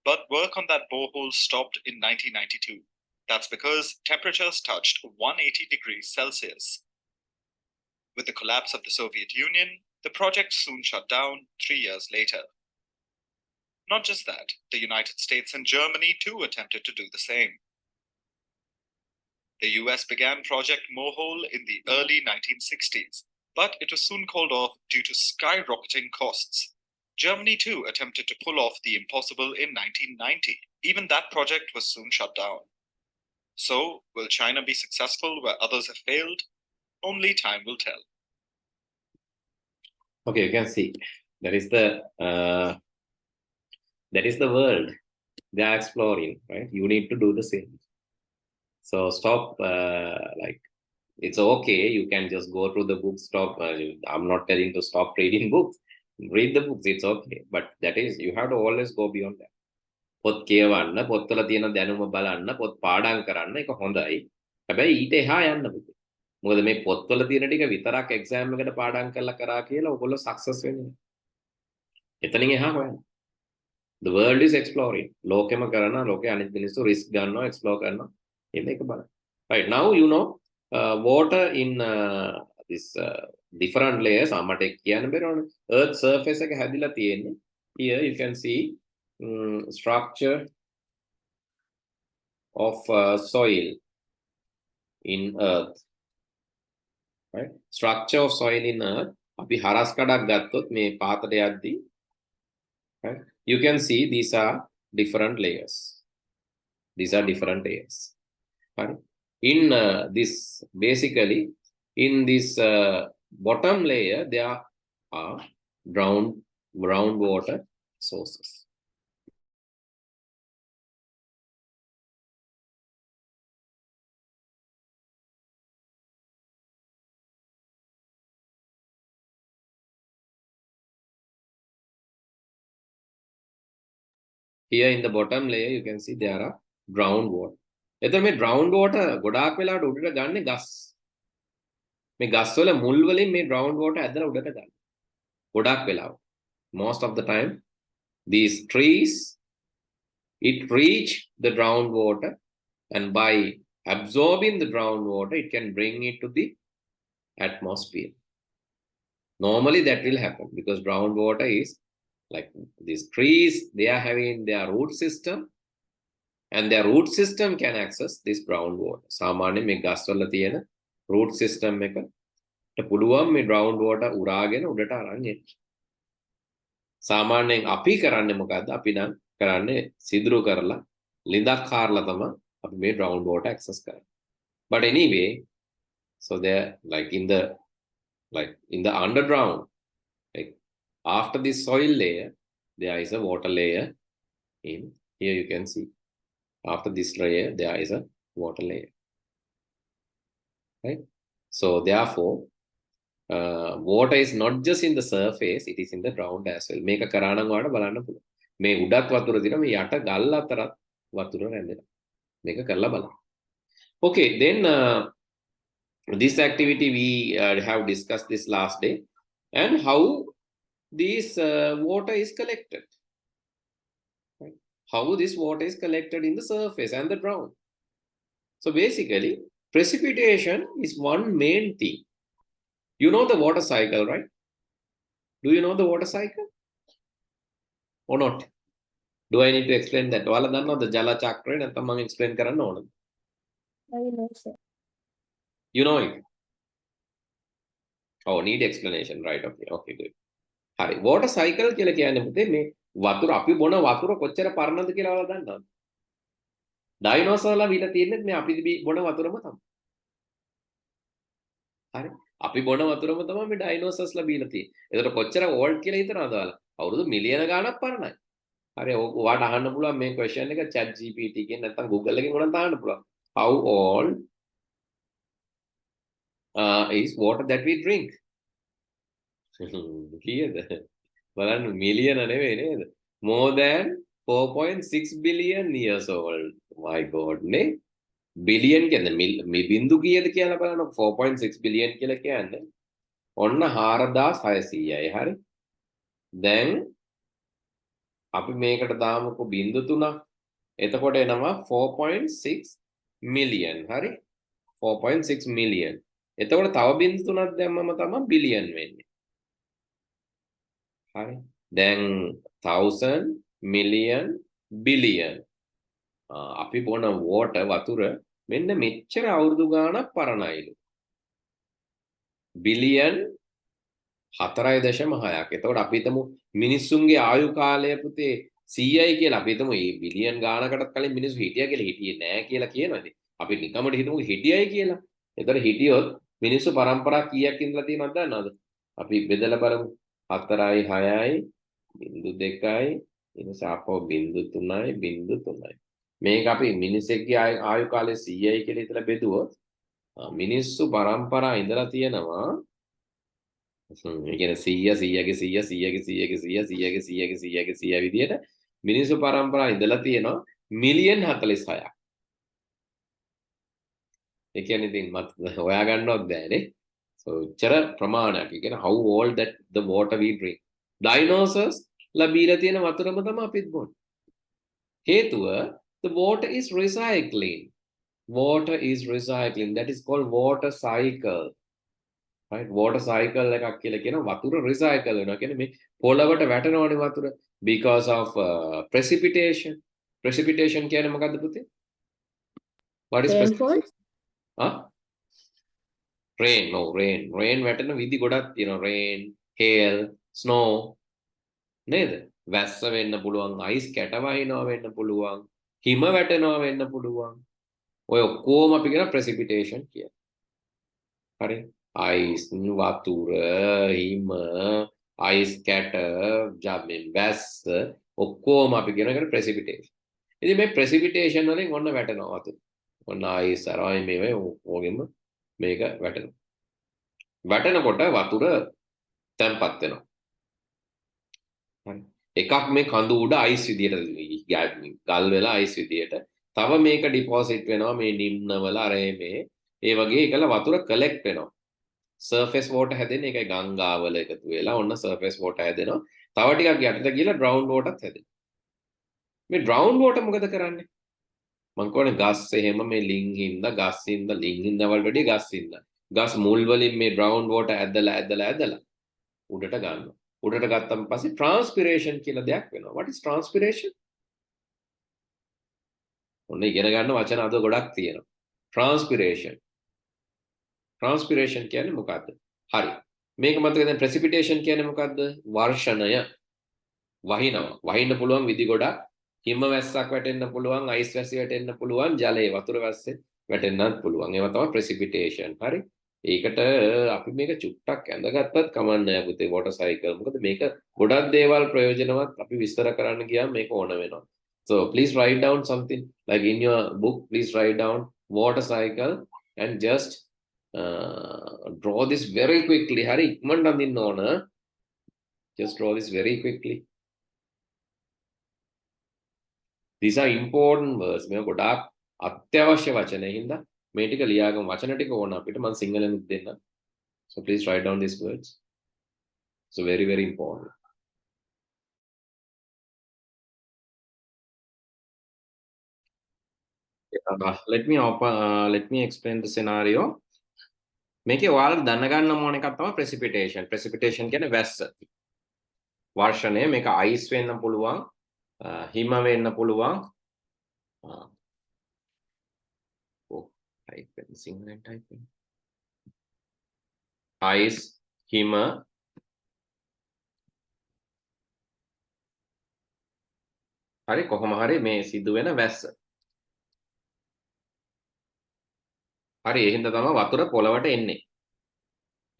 F: But work on that borehole stopped in 1992. That's because temperatures touched 180 degrees Celsius. With the collapse of the Soviet Union, the project soon shut down 3 years later. Not just that, the United States and Germany too attempted to do the same. The US began Project Morehole in the early 1960s, but it was soon called off due to skyrocketing costs. Germany too attempted to pull off the impossible in 1990. Even that project was soon shut down. So, will China be successful where others have failed? Only time will tell.
A: Okay, you can see that is the world they are exploring, right? You need to do the same. So stop, like, it's okay. You can just go through the books. Stop. I'm not telling to stop reading books. Read the books. It's okay. But that is, you have to always go beyond that. පොත් කියවන්න, පොත්වල තියෙන දැනුම බලන්න, පොත් පාඩම් කරන්න ඒක හොඳයි. හැබැයි ඊට එහා යන්න පුතේ. මොකද මේ පොත්වල තියෙන ටික විතරක් එක්සෑම් එකට පාඩම් කරලා කරා කියලා ඔයගොල්ලෝ සක්සස් වෙන්නේ නැහැ. එතනින් එහා හොයන්න. The world is exploring. ලෝකෙම කරන ලෝකේ අනිත් මිනිස්සු risk ගන්නවා, explore කරනවා. මේක බලන්න. Right now you know water in this different layers. මට කියන්න බැරවනේ. Earth surface එක හැදිලා තියෙන්නේ. Here you can see structure of soil in earth. Right? Structure of soil in earth. අපි හරස් කඩක් ගත්තොත් මේ පාතට යද්දී, right? You can see these are different layers. These are different layers. Right? In this, basically, in this bottom layer, there are groundwater sources. Here in the bottom layer, you can see there are groundwater. එතකොට මේ groundwater ගොඩාක් වෙලාවට උඩට ගන්න ගස්. මේ ගස් වල මුල් වලින් මේ groundwater ඇදලා උඩට ගන්න. ගොඩාක් වෙලාවට. Most of the time, these trees, it reach the groundwater, and by absorbing the groundwater, it can bring it to the atmosphere. Normally, that will happen because groundwater is like these trees, they are having their root system, and their root system can access this groundwater. සාමාන්‍යයෙන් මේ ගස්වල තියෙන root system එකට පුළුවන් මේ groundwater උරාගෙන උඩට අරන් එන්න. සාමාන්‍යයෙන් අපි කරන්නේ මොකද්ද? අපි නම් කරන්නේ සිදුරු කරලා ලිඳක් කාරලා තමයි අපි මේ groundwater access කරන්නේ. But anyway, so they're like in the underground, like after this soil layer, there is a water layer. In here you can see. After this layer, there is a water layer. Right? So therefore, water is not just in the surface; it is in the ground as well. මේක කරානම් වඩ බලන්න පුළුවන්. මේ උඩත් වතුර දින මේ යට ගල් අතරත් වතුර රැඳෙනවා. මේක කරලා බලන්න. Okay, then this activity we have discussed this last day, and how this water is collected. Right? How this water is collected in the surface and the ground. So basically, precipitation is one main thing. You know the water cycle, right? Do you know the water cycle? Or not? Do I need to explain that? ඔයාලා දන්නවද ජල චක්‍රය නැත්නම් මම explain කරන්න ඕනද?
B: I know, sir.
A: You know it? Oh, need explanation, right? Okay, good. හරි. water cycle කියලා කියන්නේ පුතේ මේ වතුර අපි බොන වතුර කොච්චර පරණද කියලා ඔයාලා දන්නවද? ඩයිනෝසර්ලා විල තියෙන්නේ මේ අපි බොන වතුරම තමයි. හරි. අපි බොන වතුරම තමයි මේ ඩයිනෝසර්ස්ලා බීලා තියෙන්නේ. එතකොට කොච්චර ඕල්ඩ් කියලා හිතනවද ඔයාලා? අවුරුදු මිලියන ගාණක් පරණයි. හරි. ඔයාලට අහන්න පුළුවන් මේ question එක chat GPT එකෙන් නැත්නම් Google එකෙන් උනත් අහන්න පුළුවන්. How old is water that we drink? කීයද? බලන්න මිලියන නෙවෙයි නේද? More than 4.6 billion years old. My God, නේ? Billion කියන්නේ බින්දු කීයද කියලා බලන්න. 4.6 billion කියලා කියන්නේ ඔන්න 4600යි. හරි. දැන් අපි මේකට දාමුකෝ බින්දු 3ක්. එතකොට එනවා 4.6 million. හරි. 4.6 million. එතකොට තව බින්දු 3ක් දැම්මම තමයි බිලියන් වෙන්නේ. හරි. දැන් 1000 million billion. අපි බොන water වතුර මෙන්න මෙච්චර අවුරුදු ගාණක් පරණයිලු. බිලියන් 4.6ක්. එතකොට අපි හිතමු මිනිස්සුන්ගේ ආයු කාලය පුතේ 100යි කියලා. අපි හිතමු මේ බිලියන් ගාණකටත් කලින් මිනිස්සු හිටියා කියලා. හිටියේ නෑ කියලා කියනවාද? අපි නිකම්ම හිතමු හිටියයි කියලා. එතකොට හිටියොත් මිනිස්සු පරම්පරා කීයක් ඉඳලා තියෙනවද දන්නවද? අපි බෙදලා බලමු. 4යි 6යි 0.2යි ඉනසාපෝ 0.3යි. මේක අපි මිනිස්සෙක්ගේ ආයු කාලය 100යි කියලා හිතලා බෙදුවොත් මිනිස්සු පරම්පරා ඉඳලා තියෙනවා. ඒ කියන්නේ 100 100ගේ 100 100ගේ 100ගේ 100 100ගේ 100ගේ 100 විදියට මිනිස්සු පරම්පරාව ඉඳලා තියෙනවා මිලියන් 46ක්. ඒ කියන්නේ ඉතින් මත් හොයා ගන්නවත් බෑනේ. So චර ප්‍රමාණයක්. ඒ කියන්නේ how old that the water we drink. Dinosaurs ලැබීලා තියෙන වතුරම තමයි අපිත් බොන්නේ. හේතුව the water is recycling. Water is recycling. That is called water cycle. Right? Water cycle එකක් කියලා කියන වතුර recycle වෙනවා. කියන්නේ මේ පොළවට වැටෙනවනේ වතුර because of precipitation. Precipitation කියන්නේ මොකද්ද පුතේ? What is
B: Rainfall?
A: Rain. No, rain. Rain වැටෙන විදි ගොඩක් තියෙනවා. Rain, hail, snow. නේද? වැස්ස වෙන්න පුළුවන්, ice කැට වහිනවා වෙන්න පුළුවන්, හිම වැටෙනවා වෙන්න පුළුවන්. ඔය ඔක්කොම අපි කියන precipitation කියන්නේ. හරි? ice, වතුර, හිම, ice කැට, ජම්මින් වැස්ස ඔක්කොම අපි කියන precipitation. ඉතින් මේ precipitation වලින් ඔන්න වැටෙනවා වතුර. ඔන්න ice අරයි මේ ඔගෙම මේක වැටෙනවා. වැටෙනකොට වතුර තැම්පත් වෙනවා. හරි. එකක් මේ කඳු උඩ අයිස් විදියට ගල් වෙලා අයිස් විදියට. තව මේක ඩිපොසිට් වෙනවා මේ නිම්නවල අර මේ ඒ වගේ එකල වතුර කලෙක්ට් වෙනවා. සර්ෆේස් වෝටර් හැදෙන්නේ ඒකයි ගංගාවල එකතු වෙලා ඔන්න සර්ෆේස් වෝටර් හැදෙනවා. තව ටිකක් යටට ගිහලා ග්‍රවුන්ඩ් වෝටර්ත් හැදෙනවා. මේ ග්‍රවුන්ඩ් වෝටර් මොකද කරන්නේ? මං කියන්නේ ගස් එහෙම මේ ලිං හින්දා ගස් හින්දා ලිං හින්දා වලට ගස් හින්දා. ගස් මුල් වලින් මේ ග්‍රවුන්ඩ් වෝටර් ඇදලා උඩට ගන්නවා. උඩට ගත්තම පස්සේ transpiration කියලා දෙයක් වෙනවා. What is transpiration? ඔන්න ඉගෙන ගන්න වචන අද ගොඩක් තියෙනවා. Transpiration. Transpiration කියන්නේ මොකද්ද? හරි. මේක මතක දැන් precipitation කියන්නේ මොකද්ද? වර්ෂණය. වහිනවා. වහින්න පුළුවන් විදි ගොඩක්. හිම වැස්සක් වැටෙන්න පුළුවන්, අයිස් වැසි වැටෙන්න පුළුවන්, ජලයේ වතුර වැස්සේ වැටෙන්නත් පුළුවන්. ඒවා තමයි precipitation. හරි. ඒකට අපි මේක චුට්ටක් ඇඳගත්තත් කමන්නේ පුතේ water cycle. මොකද මේක ගොඩක් දේවල් ප්‍රයෝජනවත් අපි විස්තර කරන්න ගියාම මේක ඕන වෙනවා. So please write down something like in your book. Please write down water cycle and just draw this very quickly. Hari ඉක්මනට අඳින්න ඕන. Just draw this very quickly. These are important words. මේ ගොඩාක් අත්‍යවශ්‍ය වචන හින්දා මේ ටික ලියාගමු. වචන ටික ඕන අපිට මම සිංහලෙන්ත් දෙන්න. So please write down these words. So very very important. Let me explain the scenario. මේකේ ඔයාලා දැනගන්න ඕන එකක් තමයි precipitation. Precipitation කියන්නේ වැස්ස. වර්ෂණය මේක ice වෙන්න පුළුවන්, හිම වෙන්න පුළුවන්. Type in single type in ice, හිම, හරි කොහොම හරි මේ සිදු වෙන වැස්ස. හරි ඒ හින්දා තමයි වතුර පොළවට එන්නේ.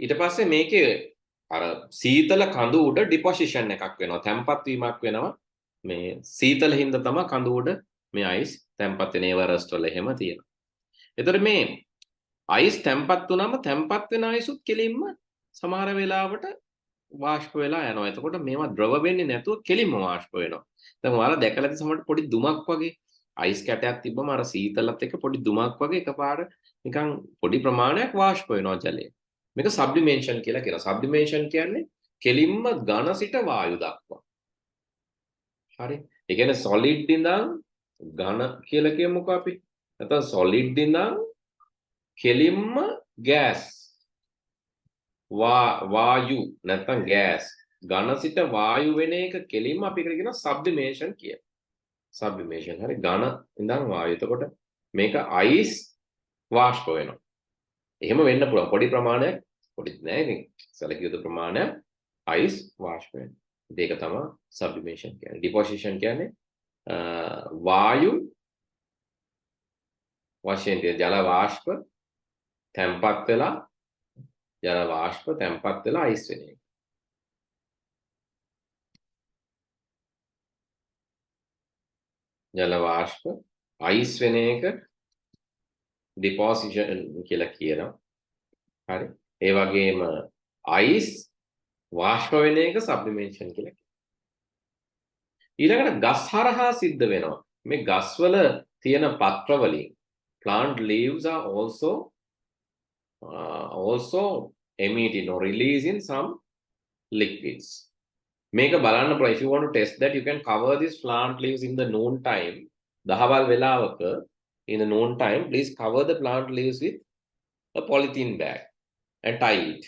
A: ඊට පස්සේ මේකේ අර සීතල කඳු උඩ ඩිපොසිෂන් එකක් වෙනවා. තැම්පත් වීමක් වෙනවා. මේ සීතල හින්දා තමයි කඳු උඩ මේ අයිස් තැම්පත් වෙන එවරස්ට් වල එහෙම තියෙනවා. එතකොට මේ අයිස් තැම්පත් වුනම තැම්පත් වෙන අයිසුත් කෙලින්ම සමහර වෙලාවට වාෂ්ප වෙලා යනවා. එතකොට මේවා ද්‍රව වෙන්නේ නැතුව කෙලින්ම වාෂ්ප වෙනවා. දැන් ඔයාලා දැකලා තියෙන සමහරට පොඩි දුමක් වගේ අයිස් කැටයක් තිබ්බම අර සීතලත් එක්ක පොඩි දුමක් වගේ එකපාර නිකන් පොඩි ප්‍රමාණයක් වාෂ්ප වෙනවා ජලය. මේක සබ්ලිමේෂන් කියලා කියනවා. සබ්ලිමේෂන් කියන්නේ කෙලින්ම ඝන සිට වායු දක්වා. හරි. ඒ කියන්නේ solid ඉඳන් ඝන කියලා කියමුකෝ අපි. නැත්නම් solid ඉඳන් කෙලින්ම gas වායු නැත්නම් gas ඝන සිට වායු වෙන එක කෙලින්ම අපි කියන sublimation කිය. sublimation හරි ඝන ඉඳන් වායු. එතකොට මේක ice වාෂ්ප වෙනවා. එහෙම වෙන්න පුළුවන් පොඩි ප්‍රමාණයක් පොඩි නෑ ඉතින් සැලකිය යුතු ප්‍රමාණයක් ice වාෂ්ප වෙනවා. ඒක තමයි sublimation කියන්නේ. deposition කියන්නේ වායු වශයෙන් ජල වාෂ්ප තැම්පත් වෙලා ජල වාෂ්ප තැම්පත් වෙලා අයිස් වෙන එක. ජල වාෂ්ප අයිස් වෙන එක deposition කියලා කියනවා. හරි. ඒ වගේම අයිස් වාෂ්ප වෙන එක sublimation කියලා කියනවා. ඊළඟට ගස් හරහා සිද්ධ වෙනවා. මේ ගස් වල තියෙන පත්‍ර වලින් plant leaves are also emitting or releasing some liquids. මේක බලන්න පුළුවන්. If you want to test that, you can cover these plant leaves in the noon time. දහවල් වෙලාවක in the noon time, please cover the plant leaves with a polythene bag and tie it.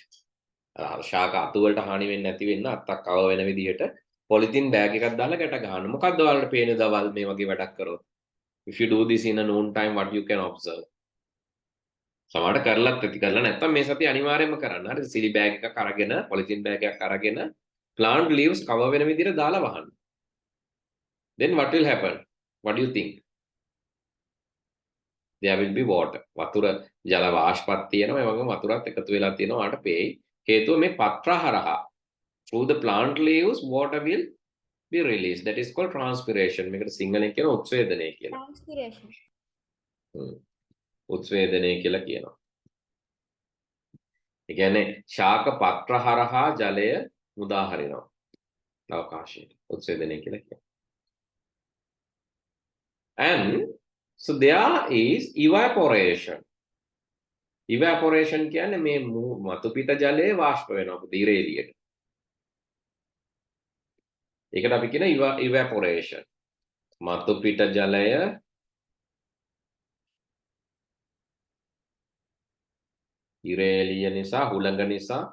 A: ශාක අතු වලට හානි වෙන්නේ නැති වෙන්න අත්තක් කව වෙන විදිහට polythene bag එකක් දාලා ගැට ගන්න. මොකක්ද ඔයාලට පේන්නේ දවල් මේ වගේ වැඩක් කරොත්? If you do this in a noon time, what you can observe? සමහරට කරලත් ඇති කරලා නැත්තම් මේ සතිය අනිවාර්යයෙන්ම කරන්න. හරි සිලි බෑග් එකක් අරගෙන polythene bag එකක් අරගෙන plant leaves cover වෙන විදිහට දාලා වහන්න. Then what will happen? What do you think? There will be water. වතුර ජල වාෂ්පත් තියෙනවා. ඒ වගේම වතුරත් එකතු වෙලා තියෙනවා. ඔයාලට පේයි. හේතුව මේ පත්‍ර හරහා through the plant leaves water will be released. That is called transpiration. මේකට සිංහලෙන් කියන උත්සේදනය කියලා.
B: Transpiration.
A: උත්සේදනය කියලා කියනවා. ඒ කියන්නේ ශාක පත්‍ර හරහා ජලය මුදා හරිනවා. අවකාශයට. උත්සේදනය කියලා කියනවා. And so there is evaporation. Evaporation කියන්නේ මේ මතු පිට ජලය වාෂ්ප වෙනවා පුතේ එළියට. ඒකට අපි කියන evaporation. මතු පිට ජලය ඉරේලිය නිසා හුළඟ නිසා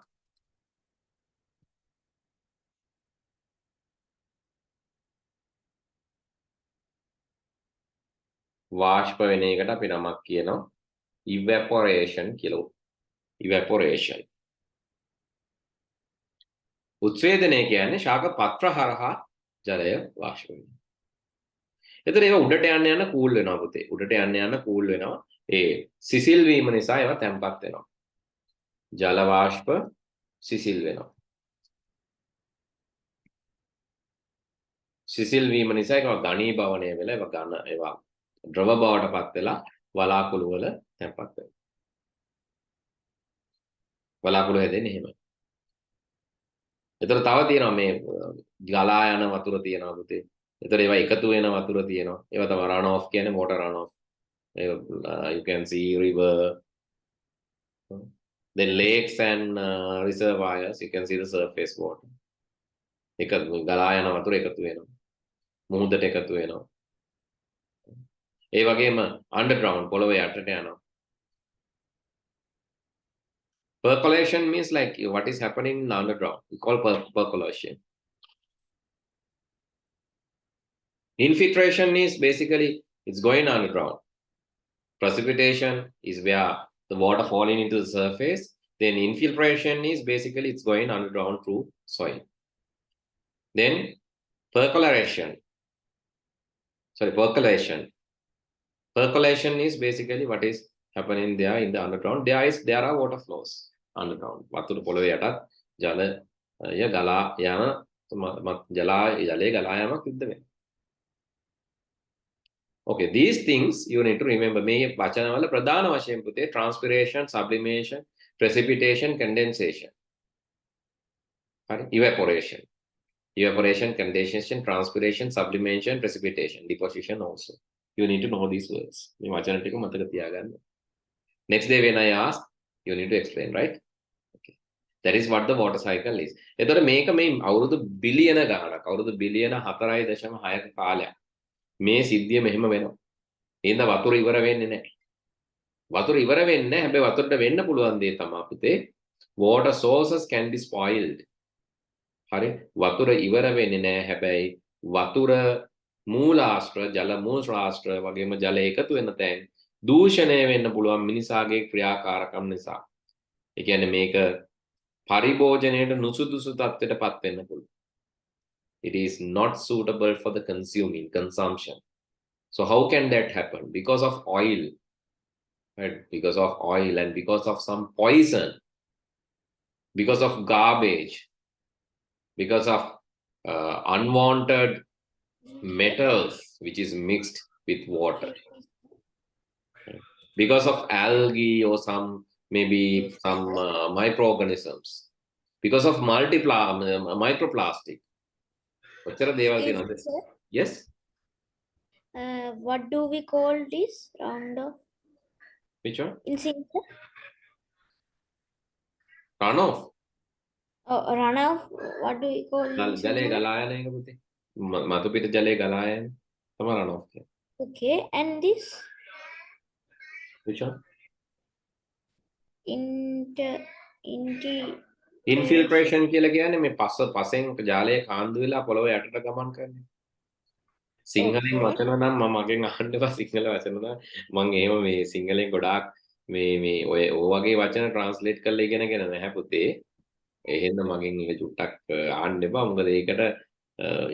A: වාෂ්ප වෙන එකට අපි නමක් කියනවා evaporation කියලා. evaporation. උත්සේදනය කියන්නේ ශාක පත්‍ර හරහා ජලය වාෂ්ප වෙනවා. එතන ඒවා උඩට යන්න කූල් වෙනවා පුතේ. උඩට යන්න කූල් වෙනවා. ඒ සිසිල් වීම නිසා ඒවා තැම්පත් වෙනවා. ජල වාෂ්ප සිසිල් වෙනවා. සිසිල් වීම නිසා ඒවා ඝනීභවණය වෙලා ඒවා ද්‍රව බවට පත් වෙලා වලාකුළු වල තැම්පත් වෙනවා. වලාකුළු හැදෙන්නේ එහෙම. ඒතර තව තියෙනවා මේ ගලා යන වතුර තියෙනවා පුතේ. ඒතර ඒවා එකතු වෙන වතුර තියෙනවා. ඒවා තමයි run off කියන්නේ water run off. You can see river, then lakes and reservoirs. You can see the surface water. එක ගලා යන වතුර එකතු වෙනවා. මුහුදට එකතු වෙනවා. ඒ වගේම underground පොළොවේ යටට යනවා. Percolation means like what is happening in underground. We call percolation. Infiltration is basically it's going underground. Precipitation is where the water falling into the surface. Then infiltration is basically it's going underground through soil. Then percolation. Percolation is basically what is happening there in the underground. There are water flows underground. වතුර පොළවේ යටත් ජලය ගලා යන ජලයේ ගලා යාමක් සිද්ධ වෙනවා. Okay, these things you need to remember. මේ වචනවල ප්‍රධාන වශයෙන් පුතේ transpiration, sublimation, precipitation, condensation. හරි evaporation. Evaporation, condensation, transpiration, sublimation, precipitation, deposition also. You need to know these words. මේ වචන ටික මතක තියාගන්න. Next day when I ask, you need to explain, right? Okay. That is what the water cycle is. එතකොට මේක මේ අවුරුදු බිලියන ගණනක්, අවුරුදු බිලියන 4.6ක කාලයක්. මේ සිද්ධිය මෙහෙම වෙනවා. එහෙනම් වතුර ඉවර වෙන්නේ නැහැ. වතුර ඉවර වෙන්නේ නැහැ. හැබැයි වතුරට වෙන්න පුළුවන් දේ තමයි පුතේ water sources can be spoiled. හරි වතුර ඉවර වෙන්නේ නැහැ. හැබැයි වතුර මූලාශ්‍ර ජල මූලාශ්‍ර වගේම ජල එකතු වෙන තැන් දූෂණය වෙන්න පුළුවන් මිනිසාගේ ක්‍රියාකාරකම් නිසා. ඒ කියන්නේ මේක පරිභෝජනයට නුසුදුසු තත්ත්වයටපත් වෙන්න පුළුවන්. It is not suitable for the consumption. So how can that happen? Because of oil, right? Because of oil and because of some poison, because of garbage, because of unwanted metals which is mixed with water, because of algae or maybe some microorganisms, because of microplastic. ඔච්චර දේවල්
G: Yes,
A: තියෙනවද?
G: sir.
A: Yes.
G: What do we call this round of
A: Which one?
G: in Sinhala?
A: Runoff.
G: Oh, runoff. What do we call in
A: ජලය
G: Sinhala?
A: ගලා යන එක පුතේ. මතු පිට ජලය ගලා යන තමයි runoff කියන්නේ.
G: Okay, and this
A: Which one? Infiltration කියලා කියන්නේ මේ පසෙන් ජාලය කාන්දු වෙලා පොළොව යටට ගමන් කරන්නේ. සිංහලෙන්
G: Okay.
A: වචන නම් මම මගෙන් අහන්න එපා සිංහල වචන නම් මම එහෙම මේ සිංහලෙන් ගොඩාක් මේ ඔය වගේ වචන ට්‍රාන්ස්ලේට් කරලා ඉගෙනගෙන නැහැ පුතේ. එහෙනම් මගෙන් ඒක චුට්ටක් අහන්න එපා. මොකද ඒකට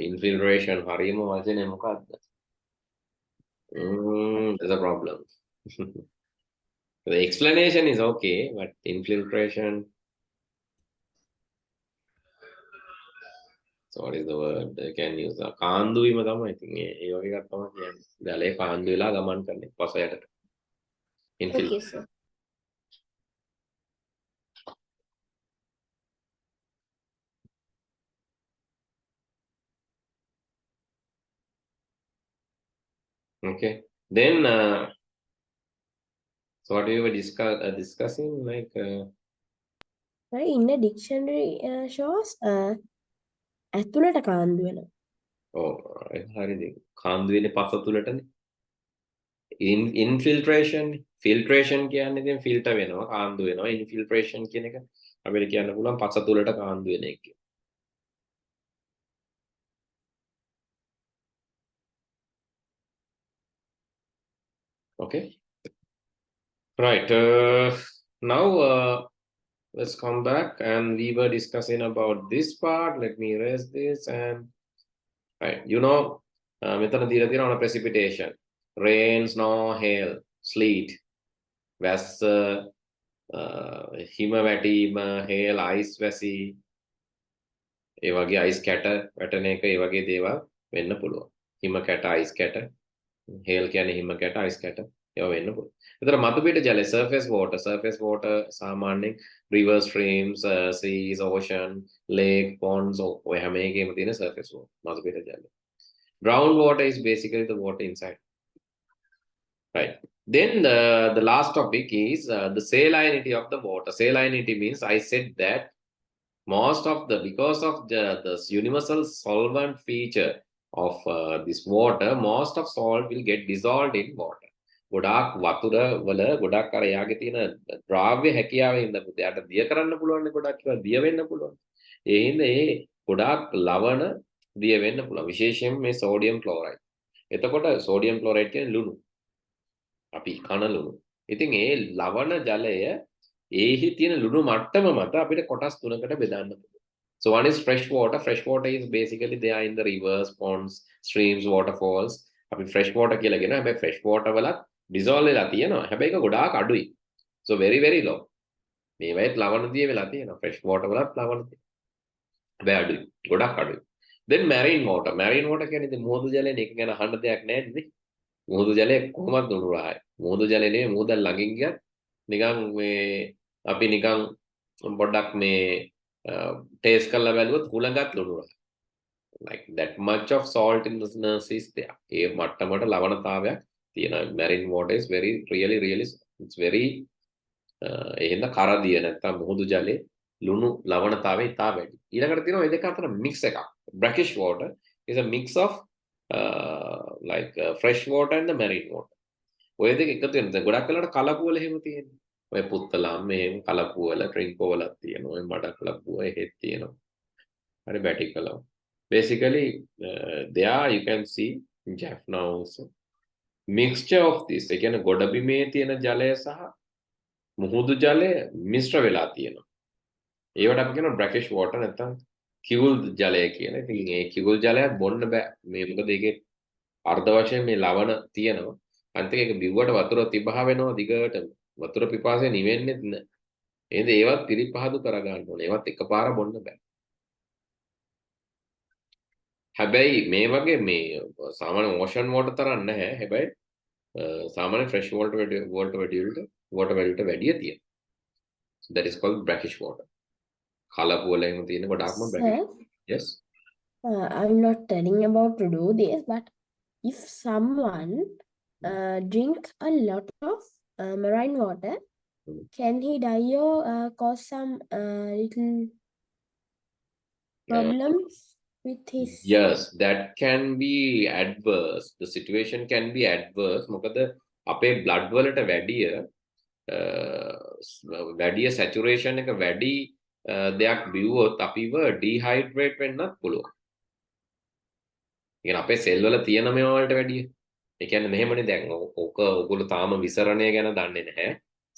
A: infiltration හරියම වචනේ මොකක්ද? There's a problem. The explanation is okay, but infiltration. So what is the word? They can use කාන්දු වීම තමයි. ඉතින් ඒ වගේ එකක් තමයි කියන්නේ. ජලය කාන්දු වෙලා ගමන් කරන්නේ පස යටට.
G: Okay, sir.
A: Okay. Then, so what we were discussing, like.
B: In the dictionary shows ඇතුළට කාන්දු වෙනවා.
A: Oh, හරිද. කාන්දු වෙන්නේ පස තුලටනේ. Infiltration, filtration කියන්නේ ඉතින් ෆිල්ටර් වෙනවා, කාන්දු වෙනවා. Infiltration කියන එක අපිට කියන්න පුළුවන් පස තුලට කාන්දු වෙන එක. Okay. Right. Now let's come back, and we were discussing about this part. Let me erase this, and right, you know, මෙතන දීලා තියෙනවා precipitation, rain, snow, hail, sleet, වැස්ස, හිම වැටීම, hail, ice වැසි, ඒ වගේ ice කැට වැටෙන එක, ඒ වගේ දේවල් වෙන්න පුළුවන්. හිම කැට, ice කැට, hail කියන්නේ හිම කැට, ice කැට, ඒවා වෙන්න පුළුවන්. ඒතර මතු පිට ජලය, surface water සාමාන්‍යයෙන් river, streams, seas, ocean, lake, ponds, ඔය හැම එකේම තියෙන surface water මතු පිට ජලය. Groundwater is basically the water inside. Right. Then the last topic is the salinity of the water. Salinity means I said that because of the universal solvent feature of this water, most of salt will get dissolved in water. ගොඩාක් වතුර වල ගොඩාක් අර යාගේ තියෙන ද්‍රාව්‍ය හැකියාවෙන් ඉඳ පුතේ යට දිය කරන්න පුළුවන් ගොඩක් ඒවා දිය වෙන්න පුළුවන්. ඒ හින්දා ඒ ගොඩාක් ලවණ දිය වෙන්න පුළුවන්. විශේෂයෙන් මේ සෝඩියම් ක්ලෝරයිඩ්. එතකොට සෝඩියම් ක්ලෝරයිඩ් කියන්නේ ලුණු. අපි කන ලුණු. ඉතින් ඒ ලවණ ජලය ඒහි තියෙන ලුණු මට්ටම මත අපිට කොටස් තුනකට බෙදන්න පුළුවන්. So one is fresh water. Fresh water is basically they are in the rivers, ponds, streams, waterfalls. අපි fresh water කියලා කියනවා. හැබැයි fresh water වලත් dissolve වෙලා තියෙනවා. හැබැයි ඒක ගොඩාක් අඩුයි. So very very low. මේ වයිත් ලවණ දිය වෙලා තියෙනවා. fresh water වලත් ලවණ තියෙනවා. හැබැයි අඩුයි. ගොඩාක් අඩුයි. Then marine water. Marine water කියන්නේ ඉතින් මුහුදු ජලය නේ. ඒක ගැන අහන්න දෙයක් නැහැ නේද? මුහුදු ජලය කොහොමද ලුණු රහයි. මුහුදු ජලය නෙමෙයි මුහුදෙන් ළඟින් ගියත් නිකන් මේ අපි නිකන් පොඩ්ඩක් මේ ටේස්ට් කරලා බැලුවොත් හුලඟත් ලුණු රහයි. Like that much of salt in the is there. ඒ මට්ටමට ලවණතාවයක් තියෙනවා. Marine water is really it's very එහෙනම් කරදිය නැත්තම් මුහුදු ජලයේ ලුණු ලවණතාවය ඉතා වැඩි. ඊළඟට තියෙනවා මේ දෙක අතර mix එකක්. Brackish water is a mix of like fresh water and the marine water. ඔය දෙක එකතු වෙන. දැන් ගොඩක් වෙලාවට කලපු වල එහෙම තියෙනවා. ඔය පුත්තලම් මෙහෙම කලපු වල ට්‍රින්කෝ වලක් තියෙනවා. ඔය මඩ කලපු එහෙත් තියෙනවා. හරි vertical. Basically there you can see Jaffna also mixture of this. ඒ කියන්නේ ගොඩබිමේ තියෙන ජලය සහ මුහුදු ජලය මිශ්‍ර වෙලා තියෙනවා. ඒවට අපි කියනවා brackish water නැත්නම් කිවුල් ජලය කියලා. ඉතින් මේ කිවුල් ජලයක් බොන්න බෑ. මේ මොකද ඒකේ අර්ධ වශයෙන් මේ ලවණ තියෙනවා. අනිත් එක බිව්වට වතුර තිබහ වෙනවා දිගට. වතුර පිපාසය නිවෙන්නේ නැහැ. එහෙනම් ඒවත් පිරිපහදු කර ගන්න ඕනේ. ඒවත් එකපාර බොන්න බෑ. හැබැයි මේ වගේ මේ සාමාන්‍ය ocean water තරම් නැහැ. හැබැයි සාමාන්‍ය fresh water වලට වැඩිය තියෙනවා. That is called brackish water. කලපු වල එහෙම තියෙන ගොඩාක්ම brackish. Yes.
B: I'm not telling about to do this, but if someone drink a lot of marine water, can he die or cause some little problems with his?
A: Yes, that can be adverse. The situation can be adverse. මොකද අපේ blood වලට වැඩිය saturation එක වැඩි දෙයක් බිව්වොත් අපිව dehydrate වෙන්නත් පුළුවන්. කියන්නේ අපේ සෙල් වල තියෙන මේවා වලට වැඩිය. ඒ කියන්නේ මෙහෙමනේ දැන් ඕක ඔයගොල්ලෝ තාම විසරණය ගැන දන්නේ නැහැ.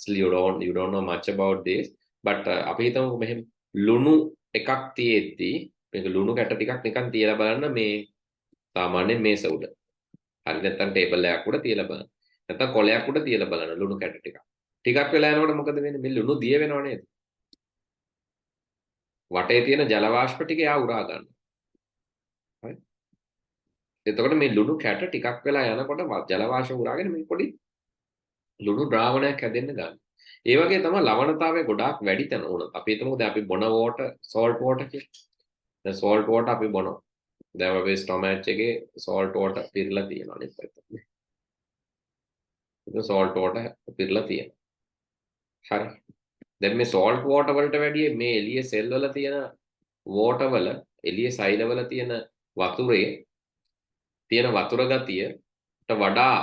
A: Still you don't know much about this. But අපි හිතමු මෙහෙම ලුණු එකක් තියෙද්දි මේක ලුණු කැට ටිකක් නිකන් තියලා බලන්න මේ සාමාන්‍යයෙන් මේස උඩ. හරි නැත්නම් ටේබල් එකක් උඩ තියලා බලන්න. නැත්නම් කොලයක් උඩ තියලා බලන්න ලුණු කැට ටිකක්. ටිකක් වෙලා යනකොට මොකද වෙන්නේ? මේ ලුණු දිය වෙනව නේද? වටේ තියෙන ජල වාෂ්ප ටික යා උරා ගන්නවා. හරි. එතකොට මේ ලුණු කැට ටිකක් වෙලා යනකොට ජල වාෂ්ප උරාගෙන මේ පොඩි ලුණු ද්‍රාවණයක් හැදෙන්න ගන්නවා. ඒ වගේ තමයි ලවණතාවය ගොඩාක් වැඩි තැන උනත්. අපි හිතමුකෝ දැන් අපි බොන වෝටර් salt water කියලා. දැන් salt water අපි බොනවා. දැන් අපේ ස්ටොමච් එකේ salt water පිරලා තියෙනවා අනිත් පැත්තට. ඒක salt water පිරලා තියෙනවා. හරි. දැන් මේ salt water වලට වැඩිය මේ එළියේ සෙල් වල තියෙන water වල එළියේ සෛල වල තියෙන වතුරේ තියෙන වතුර ගතියට වඩා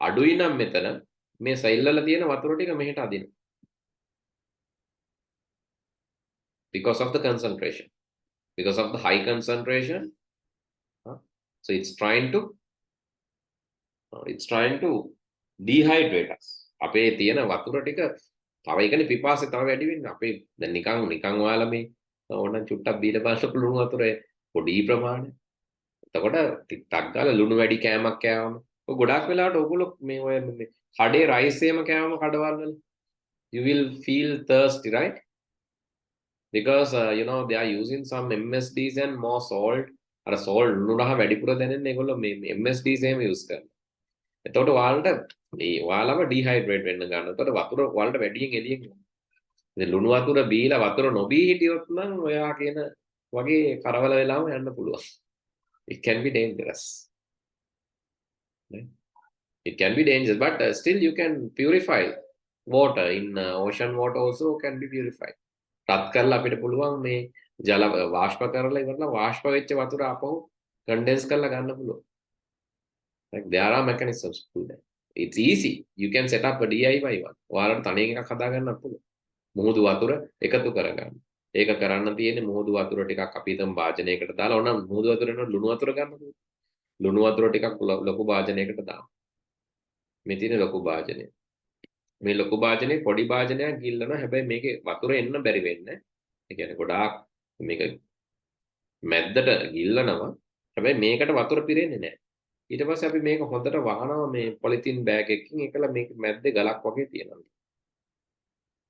A: අඩුයි නම් මෙතන මේ සෛල වල තියෙන වතුර ටික මෙහෙට අදිනවා. Because of the concentration. Because of the high concentration. So it's trying to dehydrate us. අපේ තියෙන වතුර ටික තව එකනේ පිපාසය තව වැඩි වෙන්නේ. අපේ දැන් නිකන් ඔයාලා මේ ඕනනම් චුට්ටක් බීලා බලන්න ලුණු වතුරේ පොඩි ප්‍රමාණයක්. එතකොට ටිකක් ගාලා ලුණු වැඩි කෑමක් කෑවම ඔය ගොඩාක් වෙලාවට ඕගොල්ලෝ මේ ඔය මේ කඩේ රයිස් එහෙම කෑවම කඩවල් වල you will feel thirsty, right? Because they are using some MSDs and more salt. අර salt ලුණු රහ වැඩිපුර දැනෙන්නේ ඒගොල්ලෝ මේ MSDs එහෙම use කරනවා. එතකොට ඔයාලව dehydrate වෙන්න ගන්නවා. එතකොට වතුර ඔයාලට වැඩියෙන් එළියෙන් යනවා. ඉතින් ලුණු වතුර බීලා වතුර නොබී හිටියොත් නම් ඔයා කියන වගේ කරවල වෙලාම යන්න පුළුවන්. It can be dangerous. Right? It can be dangerous, but still you can purify water. In ocean water also can be purified. රත් කරලා අපිට පුළුවන් මේ ජල වාෂ්ප කරලා ඉවරලා වාෂ්ප වෙච්ච වතුර ආපහු condense කරලා ගන්න පුළුවන්. Like there are mechanisms to do that. It's easy. You can set up a DIY one. ඔයාලට තනියෙන් එකක් හදා ගන්නත් පුළුවන්. මුහුදු වතුර එකතු කරගන්න. ඒක කරන්න තියෙන්නේ මුහුදු වතුර ටිකක් අපි හිතමු භාජනයකට දාලා ඕනම් මුහුදු වතුරේට ලුණු වතුර ගන්න පුළුවන්. ලුණු වතුර ටිකක් ලොකු භාජනයකට දාන්න. මේ තියෙන ලොකු භාජනය. මේ ලොකු භාජනේ පොඩි භාජනයක් ගිල්ලනවා. හැබැයි මේකේ වතුර එන්න බැරි වෙන්නේ. ඒ කියන්නේ ගොඩාක් මේක මැද්දට ගිල්ලනවා. හැබැයි මේකට වතුර පිරෙන්නේ නැහැ. ඊට පස්සේ අපි මේක හොඳට වහනවා මේ පොලිතින් බෑග් එකකින්. ඒකල මේක මැද්දේ ගලක් වගේ තියෙනවා.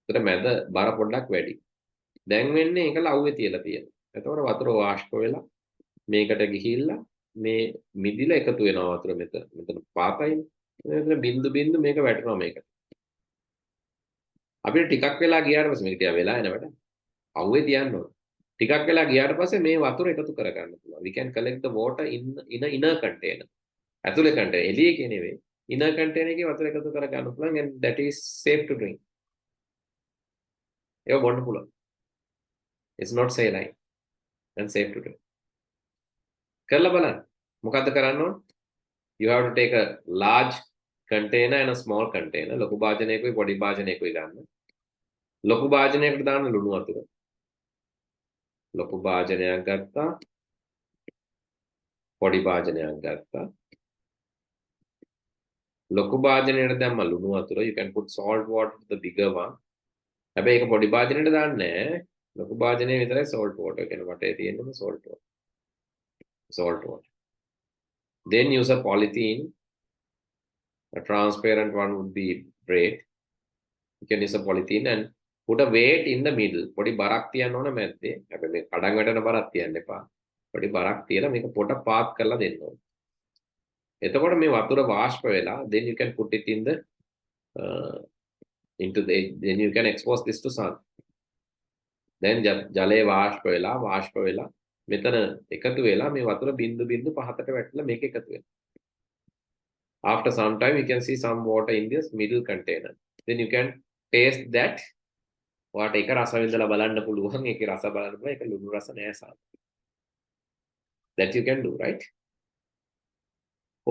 A: ඒතර මැද බර පොඩ්ඩක් වැඩි. දැන් වෙන්නේ ඒකල අවුවේ තියලා තියෙනවා. එතකොට වතුර වාෂ්ප වෙලා මේකට ගිහිල්ලා මේ මිදිලා එකතු වෙනවා වතුර මෙතන පාතයිනේ. මෙතන බින්දු මේක වැටෙනවා මේකට. අපිට ටිකක් වෙලා ගියාට පස්සේ මේක තියා වෙලා යන වැඩ. අවුවේ තියන්න ඕන. ටිකක් වෙලා ගියාට පස්සේ මේ වතුර එකතු කර ගන්න පුළුවන්. We can collect the water in inner container. ඇතුලේ container එළියේ කියන නෙවෙයි. inner container එකේ වතුර එකතු කර ගන්න පුළුවන් and that is safe to drink. ඒක බොන්න පුළුවන්. It's not saline and safe to drink. කරලා බලන්න. මොකද්ද කරන්න ඕන? You have to take a large container and a small container. ලොකු භාජනයකුයි පොඩි භාජනයකුයි ගන්න. ලොකු භාජනයකට දාන්න ලුණු වතුර. ලොකු භාජනයක් ගත්තා. පොඩි භාජනයක් ගත්තා. ලොකු භාජනයට දැම්ම ලුණු වතුර. You can put salt water to the bigger one. හැබැයි ඒක පොඩි භාජනයට දාන්නේ නැහැ. ලොකු භාජනයේ විතරයි salt water කියන වටේ තියෙන්නේ salt water. Salt water. Then use a polythene. A transparent one would be great. You can use a polythene and put a weight in the middle. පොඩි බරක් තියන්න ඕන මැද්දේ. හැබැයි මේ කඩන් වැටෙන බරක් තියන්න එපා. පොඩි බරක් තියලා මේක පොඩ පාත් කරලා දෙන්න ඕන. එතකොට මේ වතුර වාෂ්ප වෙලා then you can put it in the then you can expose this to sun. Then ජලයේ වාෂ්ප වෙලා මෙතන එකතු වෙලා මේ වතුර බින්දු බින්දු පහතට වැටලා මේක එකතු වෙනවා. After some time you can see some water in this middle container. Then you can taste that. ඔයාට ඒක රස විඳලා බලන්න පුළුවන්. ඒකේ රස බලන්න පුළුවන්. ඒක ලුණු රස නෑ සාම. That you can do, right?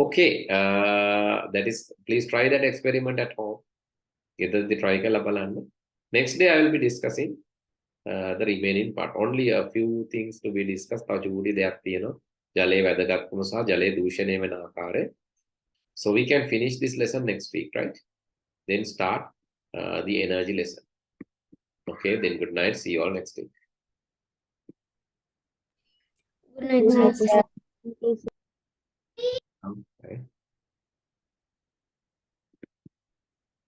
A: Okay, that is, please try that experiment at home. ගෙදරදී try කරලා බලන්න. Next day I will be discussing the remaining part. Only a few things to be discussed. තව චූටි දෙයක් තියෙනවා. ජලයේ වැදගත්කම සහ ජලයේ දූෂණය වෙන ආකාරය. So we can finish this lesson next week, right? Then start the energy lesson. Okay, then good night. See you all next week.
G: Good night, sir.